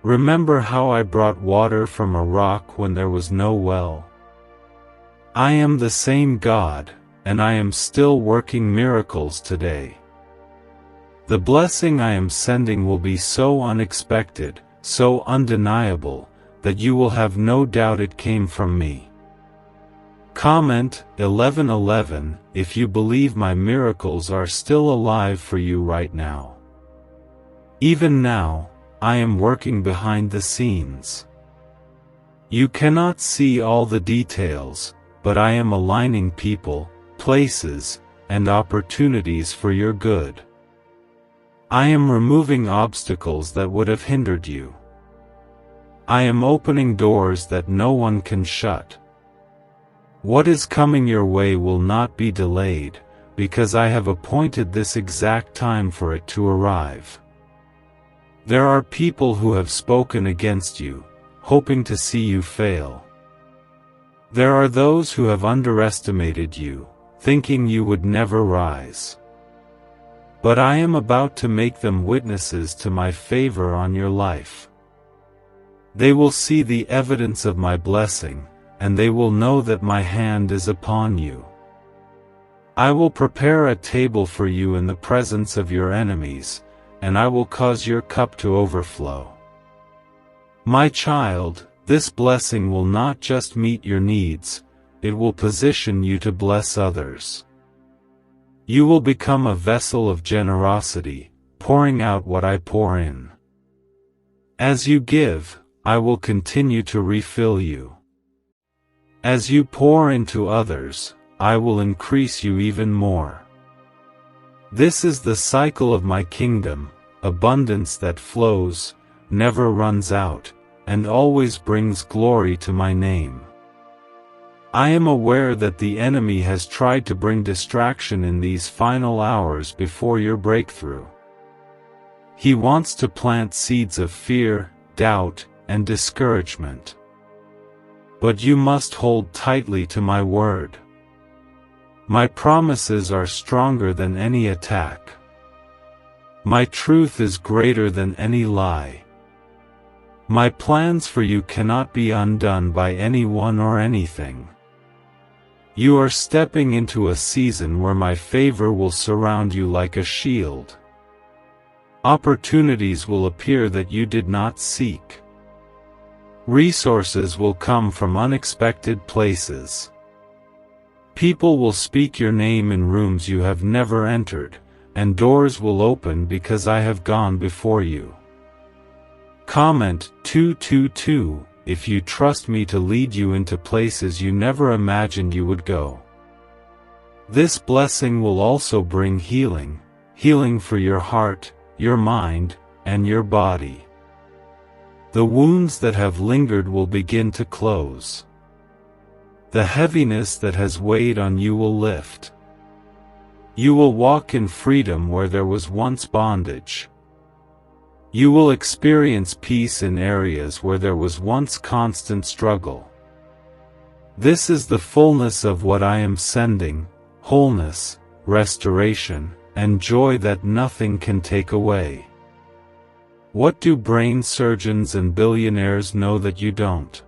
Remember how I brought water from a rock when there was no well? I am the same God, and I am still working miracles today. The blessing I am sending will be so unexpected, so undeniable, that you will have no doubt it came from me. Comment 11:11 if you believe my miracles are still alive for you right now. Even now, I am working behind the scenes. You cannot see all the details, but I am aligning people, places, and opportunities for your good. I am removing obstacles that would have hindered you. I am opening doors that no one can shut. What is coming your way will not be delayed, because I have appointed this exact time for it to arrive. There are people who have spoken against you, hoping to see you fail. There are those who have underestimated you, thinking you would never rise. But I am about to make them witnesses to my favor on your life. They will see the evidence of my blessing, and they will know that my hand is upon you. I will prepare a table for you in the presence of your enemies, and I will cause your cup to overflow. My child, this blessing will not just meet your needs, it will position you to bless others. You will become a vessel of generosity, pouring out what I pour in. As you give, I will continue to refill you. As you pour into others, I will increase you even more. This is the cycle of my kingdom, abundance that flows, never runs out, and always brings glory to my name. I am aware that the enemy has tried to bring distraction in these final hours before your breakthrough. He wants to plant seeds of fear, doubt, and discouragement. But you must hold tightly to my word. My promises are stronger than any attack. My truth is greater than any lie. My plans for you cannot be undone by anyone or anything. You are stepping into a season where my favor will surround you like a shield. Opportunities will appear that you did not seek. Resources will come from unexpected places. People will speak your name in rooms you have never entered, and doors will open because I have gone before you. Comment 222 if you trust me to lead you into places you never imagined you would go. This blessing will also bring healing, healing for your heart, your mind, and your body. The wounds that have lingered will begin to close. The heaviness that has weighed on you will lift. You will walk in freedom where there was once bondage. You will experience peace in areas where there was once constant struggle. This is the fullness of what I am sending: wholeness, restoration, and joy that nothing can take away. What do brain surgeons and billionaires know that you don't?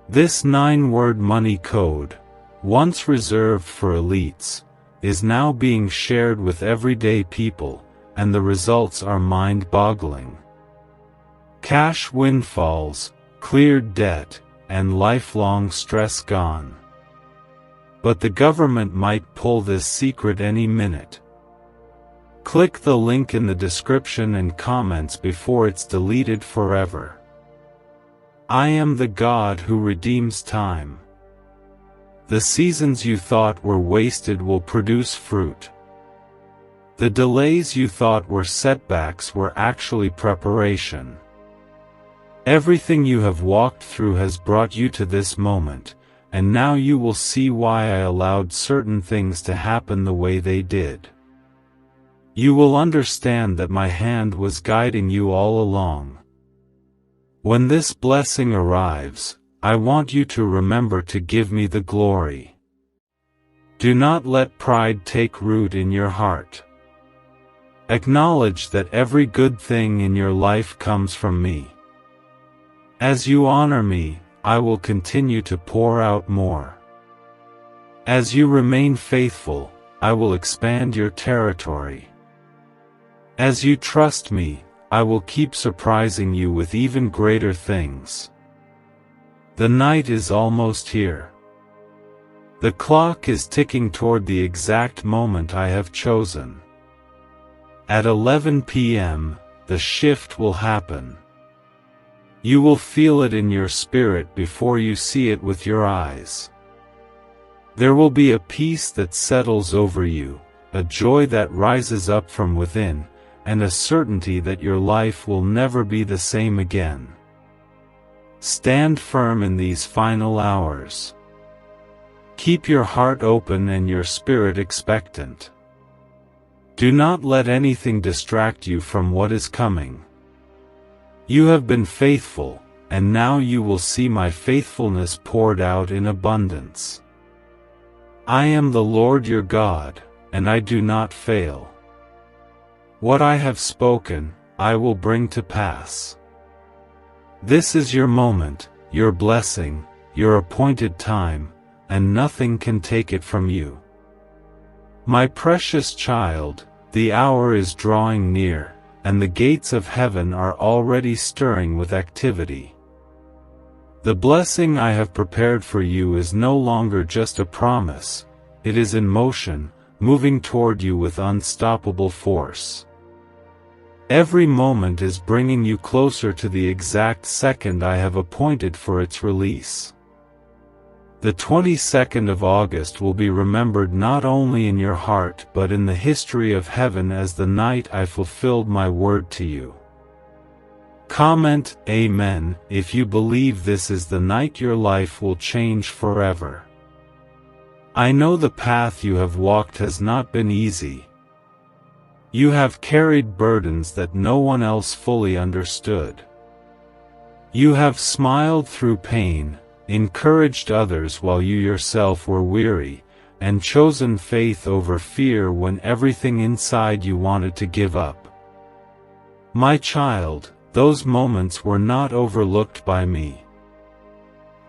This 9-word money code, once reserved for elites, is now being shared with everyday people, and the results are mind-boggling. Cash windfalls, cleared debt, and lifelong stress gone. But the government might pull this secret any minute. Click the link in the description and comments before it's deleted forever. I am the God who redeems time. The seasons you thought were wasted will produce fruit. The delays you thought were setbacks were actually preparation. Everything you have walked through has brought you to this moment, and now you will see why I allowed certain things to happen the way they did. You will understand that my hand was guiding you all along. When this blessing arrives, I want you to remember to give me the glory. Do not let pride take root in your heart. Acknowledge that every good thing in your life comes from me. As you honor me, I will continue to pour out more. As you remain faithful, I will expand your territory. As you trust me, I will keep surprising you with even greater things. The night is almost here. The clock is ticking toward the exact moment I have chosen. At 11 p.m., the shift will happen. You will feel it in your spirit before you see it with your eyes. There will be a peace that settles over you, a joy that rises up from within, and a certainty that your life will never be the same again. Stand firm in these final hours. Keep your heart open and your spirit expectant. Do not let anything distract you from what is coming. You have been faithful, and now you will see my faithfulness poured out in abundance. I am the Lord your God, and I do not fail. What I have spoken, I will bring to pass. This is your moment, your blessing, your appointed time, and nothing can take it from you. My precious child, the hour is drawing near, and the gates of heaven are already stirring with activity. The blessing I have prepared for you is no longer just a promise, it is in motion, moving toward you with unstoppable force. Every moment is bringing you closer to the exact second I have appointed for its release. The 22nd of August will be remembered not only in your heart but in the history of heaven as the night I fulfilled my word to you. Comment Amen if you believe this is the night your life will change forever. I know the path you have walked has not been easy. You have carried burdens that no one else fully understood. You have smiled through pain, encouraged others while you yourself were weary, and chosen faith over fear when everything inside you wanted to give up. My child, those moments were not overlooked by me.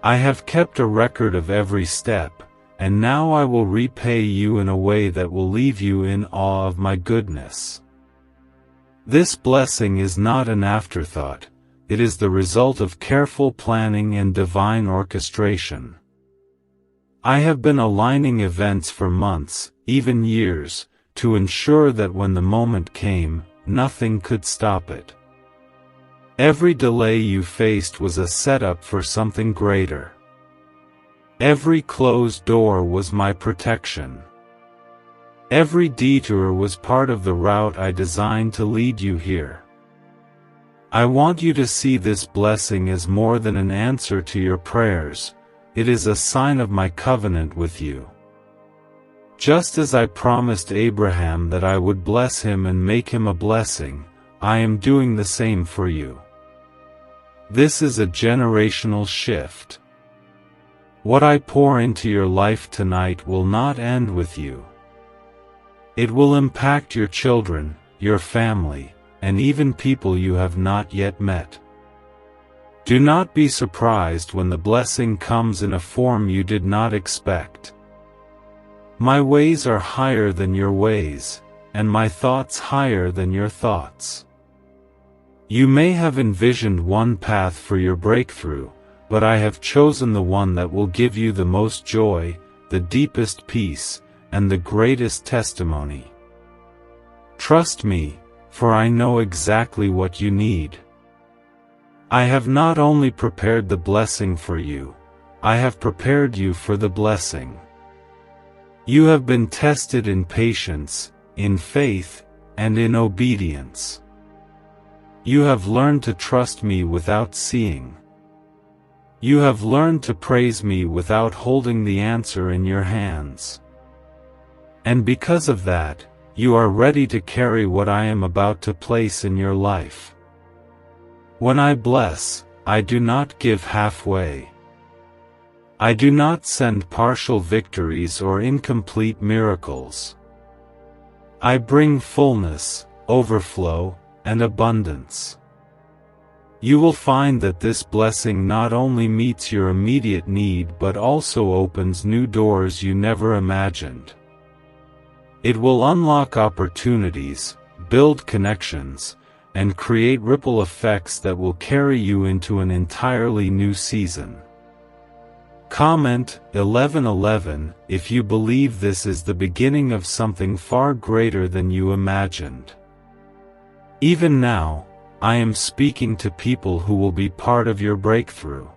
I have kept a record of every step, and now I will repay you in a way that will leave you in awe of my goodness. This blessing is not an afterthought. It is the result of careful planning and divine orchestration. I have been aligning events for months, even years, to ensure that when the moment came, nothing could stop it. Every delay you faced was a setup for something greater. Every closed door was my protection. Every detour was part of the route I designed to lead you here. I want you to see this blessing as more than an answer to your prayers, it is a sign of my covenant with you. Just as I promised Abraham that I would bless him and make him a blessing, I am doing the same for you. This is a generational shift. What I pour into your life tonight will not end with you. It will impact your children, your family, and even people you have not yet met. Do not be surprised when the blessing comes in a form you did not expect. My ways are higher than your ways, and my thoughts higher than your thoughts. You may have envisioned one path for your breakthrough, but I have chosen the one that will give you the most joy, the deepest peace, and the greatest testimony. Trust me, for I know exactly what you need. I have not only prepared the blessing for you, I have prepared you for the blessing. You have been tested in patience, in faith, and in obedience. You have learned to trust me without seeing. You have learned to praise me without holding the answer in your hands. And because of that, you are ready to carry what I am about to place in your life. When I bless, I do not give halfway. I do not send partial victories or incomplete miracles. I bring fullness, overflow, and abundance. You will find that this blessing not only meets your immediate need but also opens new doors you never imagined. It will unlock opportunities, build connections, and create ripple effects that will carry you into an entirely new season. Comment 1111 if you believe this is the beginning of something far greater than you imagined. Even now, I am speaking to people who will be part of your breakthrough.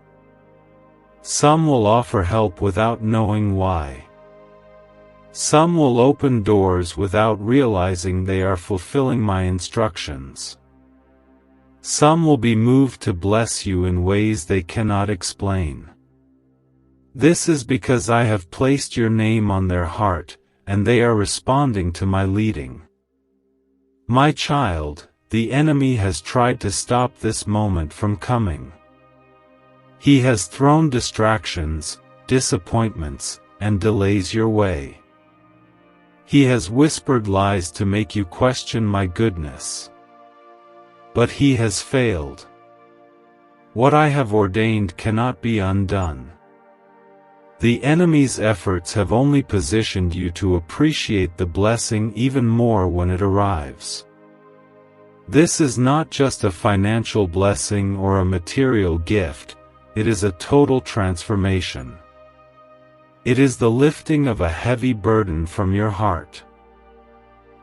Some will offer help without knowing why. Some will open doors without realizing they are fulfilling my instructions. Some will be moved to bless you in ways they cannot explain. This is because I have placed your name on their heart, and they are responding to my leading. My child, the enemy has tried to stop this moment from coming. He has thrown distractions, disappointments, and delays your way. He has whispered lies to make you question my goodness. But he has failed. What I have ordained cannot be undone. The enemy's efforts have only positioned you to appreciate the blessing even more when it arrives. This is not just a financial blessing or a material gift, it is a total transformation. It is the lifting of a heavy burden from your heart.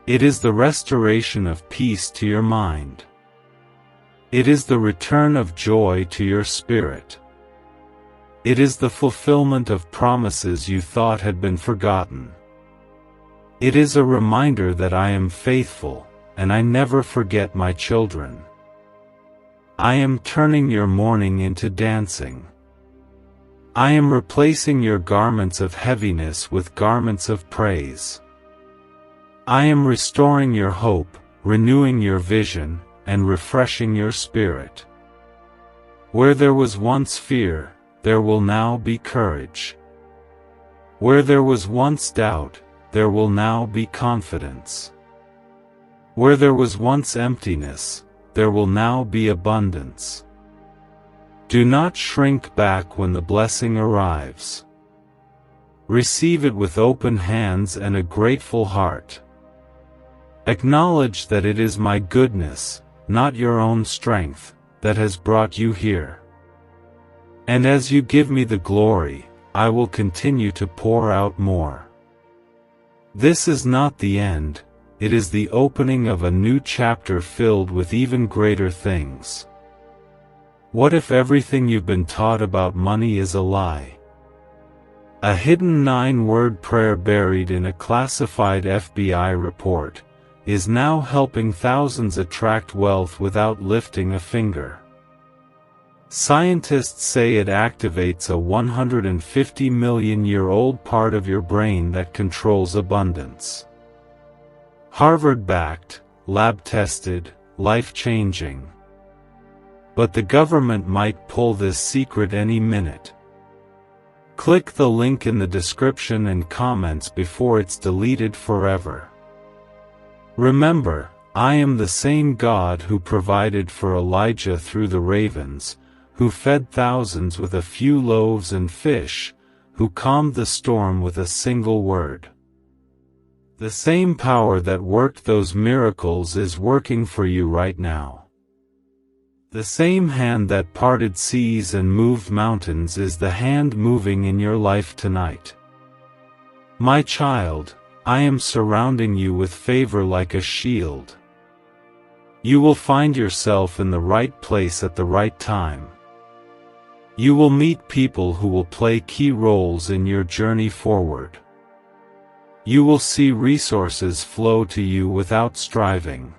It is the restoration of peace to your mind. It is the return of joy to your spirit. It is the fulfillment of promises you thought had been forgotten. It is a reminder that I am faithful, and I never forget my children. I am turning your mourning into dancing. I am replacing your garments of heaviness with garments of praise. I am restoring your hope, renewing your vision, and refreshing your spirit. Where there was once fear, there will now be courage. Where there was once doubt, there will now be confidence. Where there was once emptiness, there will now be abundance. Do not shrink back when the blessing arrives. Receive it with open hands and a grateful heart. Acknowledge that it is my goodness, not your own strength, that has brought you here. And as you give me the glory, I will continue to pour out more. This is not the end. It is the opening of a new chapter filled with even greater things. What if everything you've been taught about money is a lie? A hidden 9-word prayer buried in a classified FBI report is now helping thousands attract wealth without lifting a finger. Scientists say it activates a 150-million-year-old part of your brain that controls abundance. Harvard-backed, lab-tested, life-changing. But the government might pull this secret any minute. Click the link in the description and comments before it's deleted forever. Remember, I am the same God who provided for Elijah through the ravens, who fed thousands with a few loaves and fish, who calmed the storm with a single word. The same power that worked those miracles is working for you right now. The same hand that parted seas and moved mountains is the hand moving in your life tonight. My child, I am surrounding you with favor like a shield. You will find yourself in the right place at the right time. You will meet people who will play key roles in your journey forward. You will see resources flow to you without striving.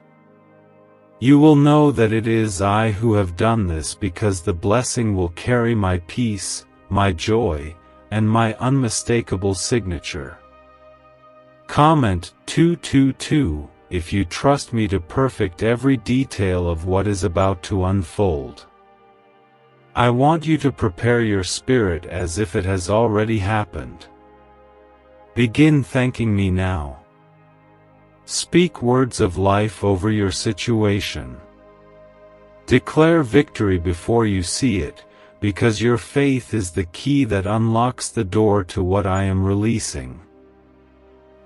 You will know that it is I who have done this because the blessing will carry my peace, my joy, and my unmistakable signature. Comment 222 if you trust me to perfect every detail of what is about to unfold. I want you to prepare your spirit as if it has already happened. Begin thanking me now. Speak words of life over your situation. Declare victory before you see it, because your faith is the key that unlocks the door to what I am releasing.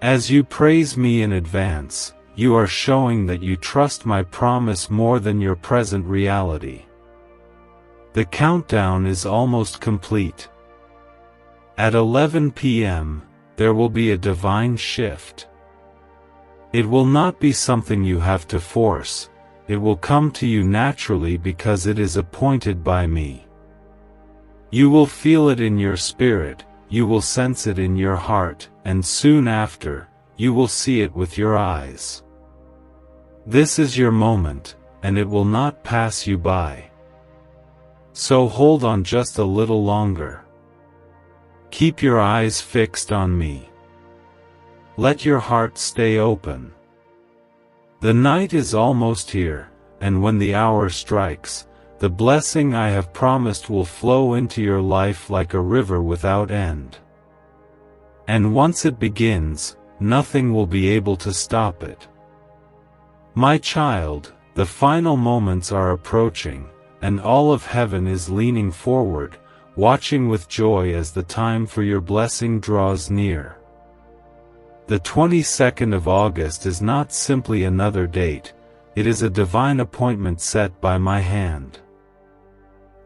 As you praise me in advance, you are showing that you trust my promise more than your present reality. The countdown is almost complete. At 11 p.m., there will be a divine shift. It will not be something you have to force, it will come to you naturally because it is appointed by me. You will feel it in your spirit, you will sense it in your heart, and soon after, you will see it with your eyes. This is your moment, and it will not pass you by. So hold on just a little longer. Keep your eyes fixed on me. Let your heart stay open. The night is almost here, and when the hour strikes, the blessing I have promised will flow into your life like a river without end. And once it begins, nothing will be able to stop it. My child, the final moments are approaching, and all of heaven is leaning forward, watching with joy as the time for your blessing draws near. The 22nd of August is not simply another date, it is a divine appointment set by my hand.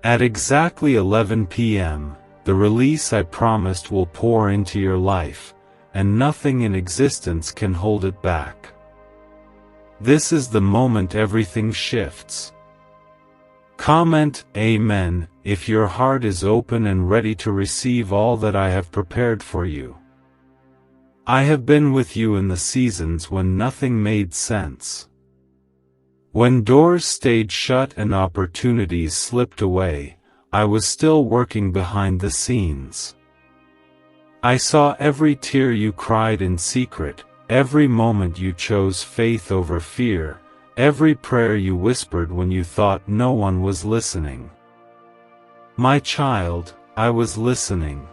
At exactly 11 p.m., the release I promised will pour into your life, and nothing in existence can hold it back. This is the moment everything shifts. Comment Amen if your heart is open and ready to receive all that I have prepared for you. I have been with you in the seasons when nothing made sense. When doors stayed shut and opportunities slipped away, I was still working behind the scenes. I saw every tear you cried in secret, every moment you chose faith over fear, every prayer you whispered when you thought no one was listening. My child, I was listening.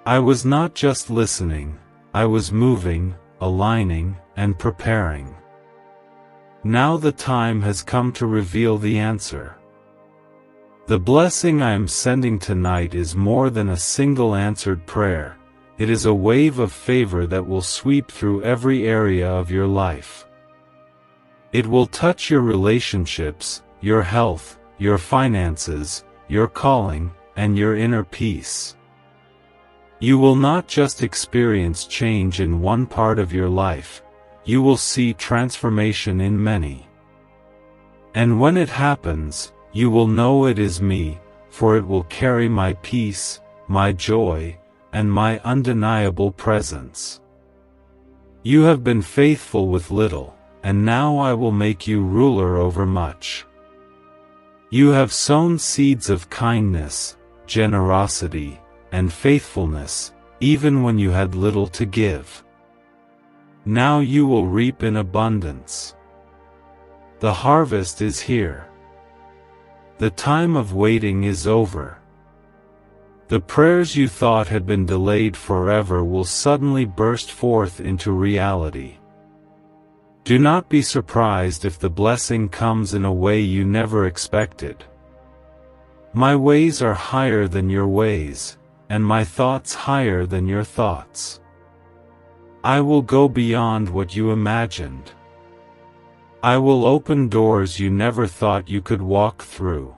I was not just listening, I was moving, aligning, and preparing. Now the time has come to reveal the answer. The blessing I am sending tonight is more than a single answered prayer, it is a wave of favor that will sweep through every area of your life. It will touch your relationships, your health, your finances, your calling, and your inner peace. You will not just experience change in one part of your life, you will see transformation in many. And when it happens, you will know it is me, for it will carry my peace, my joy, and my undeniable presence. You have been faithful with little, and now I will make you ruler over much. You have sown seeds of kindness, generosity, and faithfulness, even when you had little to give. Now you will reap in abundance. The harvest is here. The time of waiting is over. The prayers you thought had been delayed forever will suddenly burst forth into reality. Do not be surprised if the blessing comes in a way you never expected. My ways are higher than your ways, and my thoughts higher than your thoughts. I will go beyond what you imagined. I will open doors you never thought you could walk through.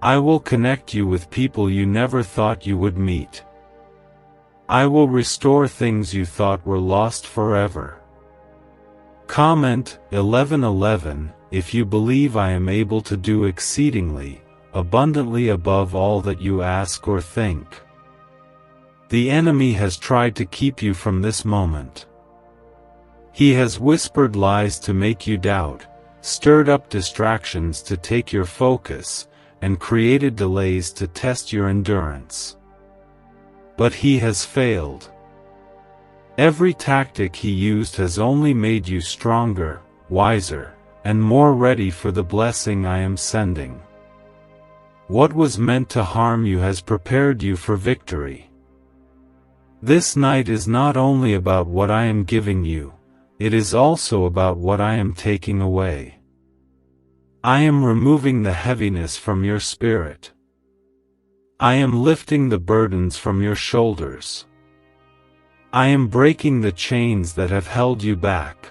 I will connect you with people you never thought you would meet. I will restore things you thought were lost forever. Comment 11:11 if you believe I am able to do exceedingly, abundantly above all that you ask or think. The enemy has tried to keep you from this moment. He has whispered lies to make you doubt, stirred up distractions to take your focus, and created delays to test your endurance. But he has failed. Every tactic he used has only made you stronger, wiser, and more ready for the blessing I am sending. What was meant to harm you has prepared you for victory. This night is not only about what I am giving you, it is also about what I am taking away. I am removing the heaviness from your spirit. I am lifting the burdens from your shoulders. I am breaking the chains that have held you back.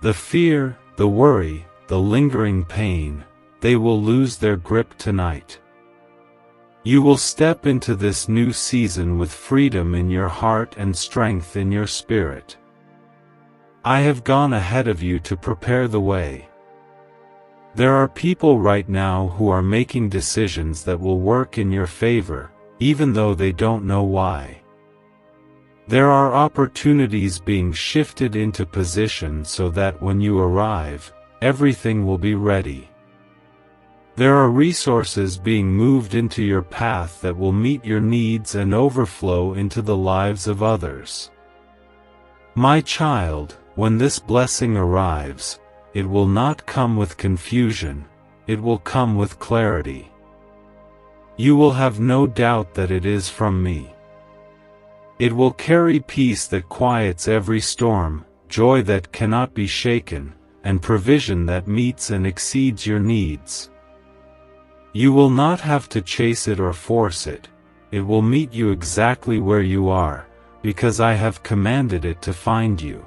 The fear, the worry, the lingering pain, they will lose their grip tonight. You will step into this new season with freedom in your heart and strength in your spirit. I have gone ahead of you to prepare the way. There are people right now who are making decisions that will work in your favor, even though they don't know why. There are opportunities being shifted into position so that when you arrive, everything will be ready. There are resources being moved into your path that will meet your needs and overflow into the lives of others. My child, when this blessing arrives, it will not come with confusion, it will come with clarity. You will have no doubt that it is from me. It will carry peace that quiets every storm, joy that cannot be shaken, and provision that meets and exceeds your needs. You will not have to chase it or force it, it will meet you exactly where you are, because I have commanded it to find you.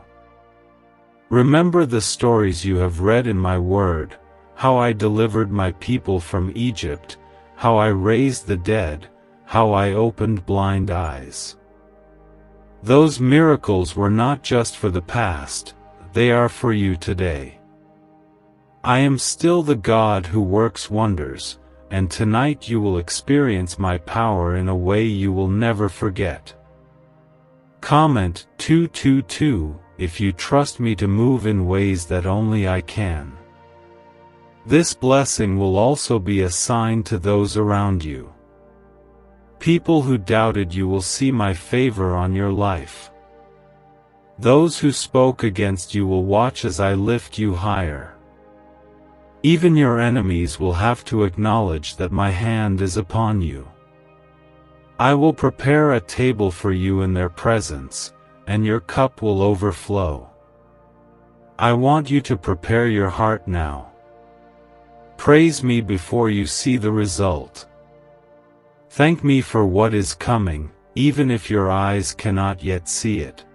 Remember the stories you have read in my word, how I delivered my people from Egypt, how I raised the dead, how I opened blind eyes. Those miracles were not just for the past, they are for you today. I am still the God who works wonders, and tonight you will experience my power in a way you will never forget. Comment 222 if you trust me to move in ways that only I can. This blessing will also be a sign to those around you. People who doubted you will see my favor on your life. Those who spoke against you will watch as I lift you higher. Even your enemies will have to acknowledge that my hand is upon you. I will prepare a table for you in their presence, and your cup will overflow. I want you to prepare your heart now. Praise me before you see the result. Thank me for what is coming, even if your eyes cannot yet see it.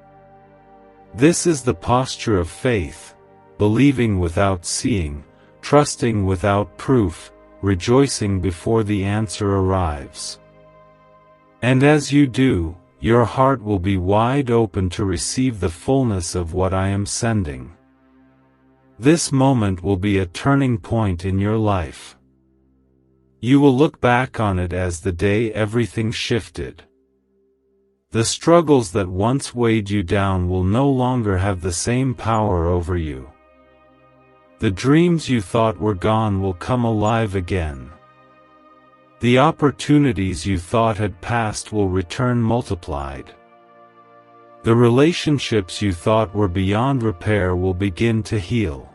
This is the posture of faith, believing without seeing, trusting without proof, rejoicing before the answer arrives. And as you do, your heart will be wide open to receive the fullness of what I am sending. This moment will be a turning point in your life. You will look back on it as the day everything shifted. The struggles that once weighed you down will no longer have the same power over you. The dreams you thought were gone will come alive again. The opportunities you thought had passed will return multiplied. The relationships you thought were beyond repair will begin to heal.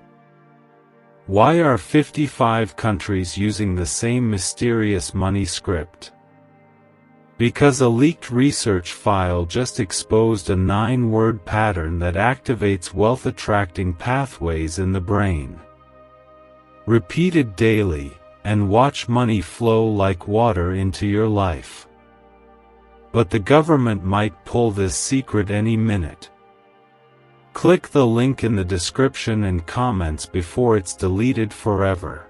Why are 55 countries using the same mysterious money script? Because a leaked research file just exposed a 9-word pattern that activates wealth-attracting pathways in the brain. Repeat it daily, and watch money flow like water into your life. But the government might pull this secret any minute. Click the link in the description and comments before it's deleted forever.